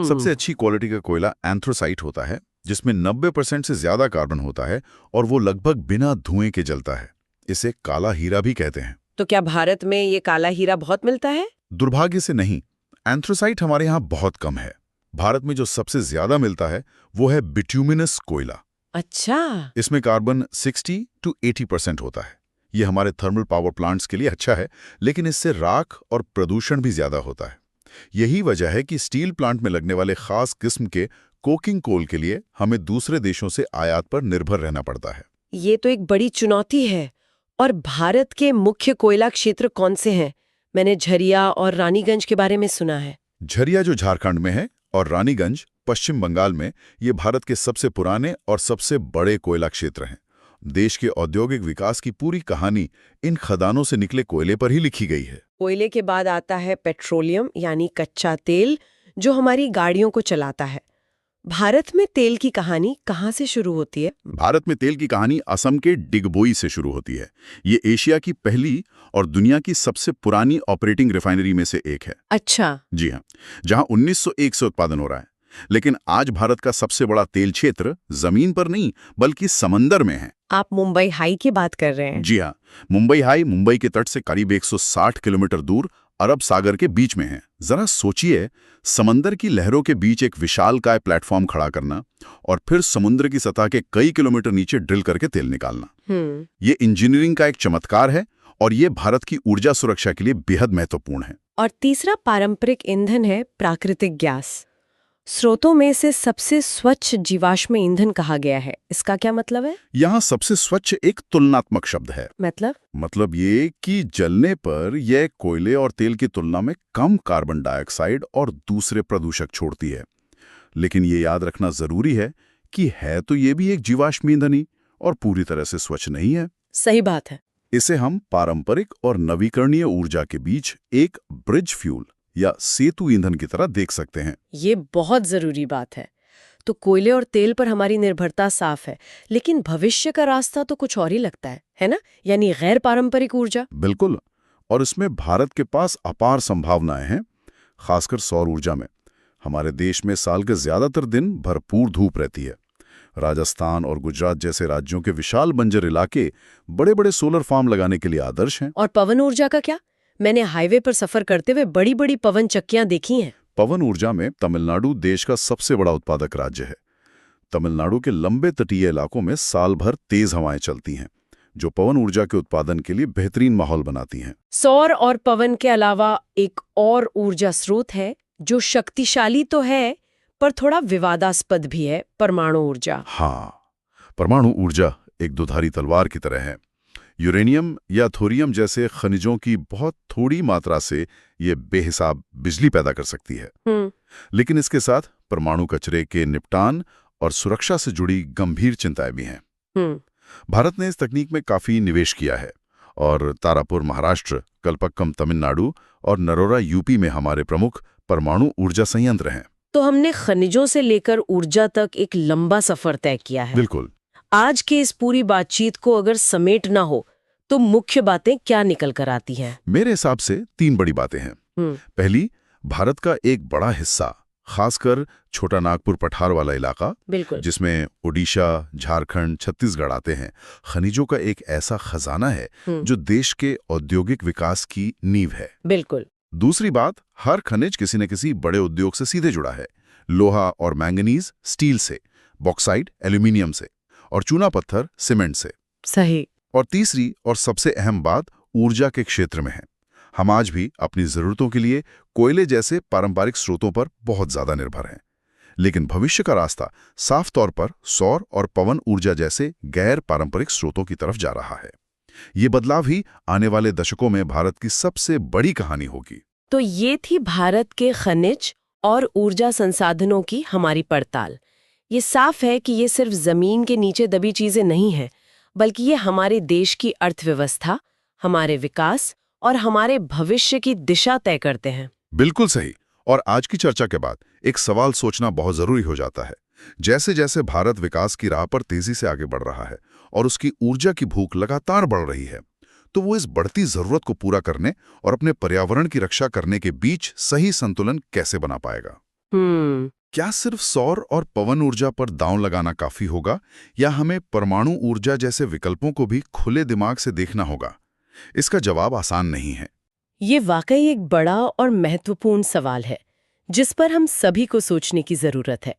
सबसे अच्छी क्वालिटी का कोयला एंथ्रोसाइट होता है, जिसमें 90% से ज्यादा कार्बन होता है और वो लगभग बिना धुएं के जलता है। इसे काला हीरा भी कहते हैं। तो क्या भारत में ये काला हीरा बहुत मिलता है? दुर्भाग्य से नहीं। एंथ्रोसाइट हमारे यहाँ बहुत कम है। भारत में जो सबसे ज्यादा मिलता है वो है बिट्यूमिनस कोयला। अच्छा। इसमें कार्बन 60 to 80% होता है। ये हमारे थर्मल पावर प्लांट्स के लिए अच्छा है, लेकिन इससे राख और प्रदूषण भी ज्यादा होता है। यही वजह है कि स्टील प्लांट में लगने वाले खास किस्म के कोकिंग कोल के लिए हमें दूसरे देशों से आयात पर निर्भर रहना पड़ता है। ये तो एक बड़ी चुनौती है। और भारत के मुख्य कोयला क्षेत्र कौन से हैं? मैंने झरिया और रानीगंज के बारे में सुना है। झरिया जो झारखंड में है और रानीगंज पश्चिम बंगाल में, ये भारत के सबसे पुराने और सबसे बड़े कोयला क्षेत्र हैं। देश के औद्योगिक विकास की पूरी कहानी इन खदानों से निकले कोयले पर ही लिखी गई है। कोयले के बाद आता है पेट्रोलियम यानी कच्चा तेल, जो हमारी गाड़ियों को चलाता है। भारत में तेल की कहानी कहाँ से शुरू होती है? भारत में तेल की कहानी असम के डिगबोई से शुरू होती है। ये एशिया की पहली और दुनिया की सबसे पुरानी ऑपरेटिंग रिफाइनरी में से एक है। अच्छा। जी हाँ, जहां 1901 से उत्पादन हो रहा है। लेकिन आज भारत का सबसे बड़ा तेल क्षेत्र जमीन पर नहीं बल्कि समंदर में है। आप मुंबई हाई की बात कर रहे हैं? जी हाँ, मुंबई हाई मुंबई के तट से करीब 160 किलोमीटर दूर अरब सागर के बीच में है। जरा सोचिए, समंदर की लहरों के बीच एक विशालकाय प्लेटफॉर्म खड़ा करना और फिर समुद्र की सतह के कई किलोमीटर नीचे ड्रिल करके तेल निकालना। ये इंजीनियरिंग का एक चमत्कार है और ये भारत की ऊर्जा सुरक्षा के लिए बेहद महत्वपूर्ण है। और तीसरा पारंपरिक ईंधन है प्राकृतिक गैस। स्रोतों में से सबसे स्वच्छ जीवाश्म ईंधन कहा गया है। इसका क्या मतलब है? यहाँ सबसे स्वच्छ एक तुलनात्मक शब्द है। मतलब ये कि जलने पर यह कोयले और तेल की तुलना में कम कार्बन डाइऑक्साइड और दूसरे प्रदूषक छोड़ती है। लेकिन ये याद रखना जरूरी है कि है तो ये भी एक जीवाश्म ईंधन ही और पूरी तरह से स्वच्छ नहीं है। सही बात है। इसे हम पारंपरिक और नवीकरणीय ऊर्जा के बीच एक ब्रिज फ्यूल या सेतु ईंधन की तरह देख सकते हैं। ये बहुत जरूरी बात है। तो कोयले और तेल पर हमारी निर्भरता साफ है, लेकिन भविष्य का रास्ता तो कुछ और ही लगता है ना? यानी गैर पारंपरिक ऊर्जा। बिल्कुल, और इसमें भारत के पास अपार संभावनाएं हैं, खासकर सौर ऊर्जा में। हमारे देश में साल के ज्यादातर दिन भरपूर धूप रहती है। राजस्थान और गुजरात जैसे राज्यों के विशाल बंजर इलाके बड़े बड़े सोलर फार्म लगाने के लिए आदर्श हैं। और पवन ऊर्जा का क्या? मैंने हाईवे पर सफर करते हुए बड़ी बड़ी पवन चक्कियां देखी हैं। पवन ऊर्जा में तमिलनाडु देश का सबसे बड़ा उत्पादक राज्य है। तमिलनाडु के लंबे तटीय इलाकों में साल भर तेज हवाएं चलती हैं, जो पवन ऊर्जा के उत्पादन के लिए बेहतरीन माहौल बनाती हैं। सौर और पवन के अलावा एक और ऊर्जा स्रोत है जो शक्तिशाली तो है पर थोड़ा विवादास्पद भी है, परमाणु ऊर्जा। हाँ, परमाणु ऊर्जा एक दुधारी तलवार की तरह है। यूरेनियम या थोरियम जैसे खनिजों की बहुत थोड़ी मात्रा से ये बेहिसाब बिजली पैदा कर सकती है। लेकिन इसके साथ परमाणु कचरे के निपटान और सुरक्षा से जुड़ी गंभीर चिंताएं भी हैं। भारत ने इस तकनीक में काफी निवेश किया है और तारापुर महाराष्ट्र, कल्पक्कम तमिलनाडु और नरोरा यूपी में हमारे प्रमुख परमाणु ऊर्जा संयंत्र हैं। तो हमने खनिजों से लेकर ऊर्जा तक एक लंबा सफर तय किया है। बिल्कुल। आज के इस पूरी बातचीत को अगर समेटना हो तो मुख्य बातें क्या निकल कर आती हैं? मेरे हिसाब से 3 बड़ी बातें हैं। पहली, भारत का एक बड़ा हिस्सा, खासकर छोटा नागपुर पठार वाला इलाका, जिसमें ओडिशा, झारखंड, छत्तीसगढ़ आते हैं, खनिजों का एक ऐसा खजाना है जो देश के औद्योगिक विकास की नींव है। बिल्कुल। दूसरी बात, हर खनिज किसी न किसी बड़े उद्योग से सीधे जुड़ा है। लोहा और मैंगनीज स्टील से, बॉक्साइट एल्यूमिनियम से और चूना पत्थर सीमेंट से। सही। और तीसरी और सबसे अहम बात ऊर्जा के क्षेत्र में है। हम आज भी अपनी जरूरतों के लिए कोयले जैसे पारंपरिक स्रोतों पर बहुत ज्यादा निर्भर हैं, लेकिन भविष्य का रास्ता साफ तौर पर सौर और पवन ऊर्जा जैसे गैर पारंपरिक स्रोतों की तरफ जा रहा है। ये बदलाव ही आने वाले दशकों में भारत की सबसे बड़ी कहानी होगी। तो ये थी भारत के खनिज और ऊर्जा संसाधनों की हमारी पड़ताल। ये साफ है कि ये सिर्फ जमीन के नीचे दबी चीजें नहीं हैं, बल्कि ये हमारे देश की अर्थव्यवस्था, हमारे विकास और हमारे भविष्य की दिशा तय करते हैं। बिल्कुल सही। और आज की चर्चा के बाद एक सवाल सोचना बहुत जरूरी हो जाता है। जैसे जैसे भारत विकास की राह पर तेजी से आगे बढ़ रहा है और उसकी ऊर्जा की भूख लगातार बढ़ रही है, तो वो इस बढ़ती जरूरत को पूरा करने और अपने पर्यावरण की रक्षा करने के बीच सही संतुलन कैसे बना पाएगा? क्या सिर्फ सौर और पवन ऊर्जा पर दांव लगाना काफी होगा, या हमें परमाणु ऊर्जा जैसे विकल्पों को भी खुले दिमाग से देखना होगा? इसका जवाब आसान नहीं है। ये वाकई एक बड़ा और महत्वपूर्ण सवाल है जिस पर हम सभी को सोचने की जरूरत है।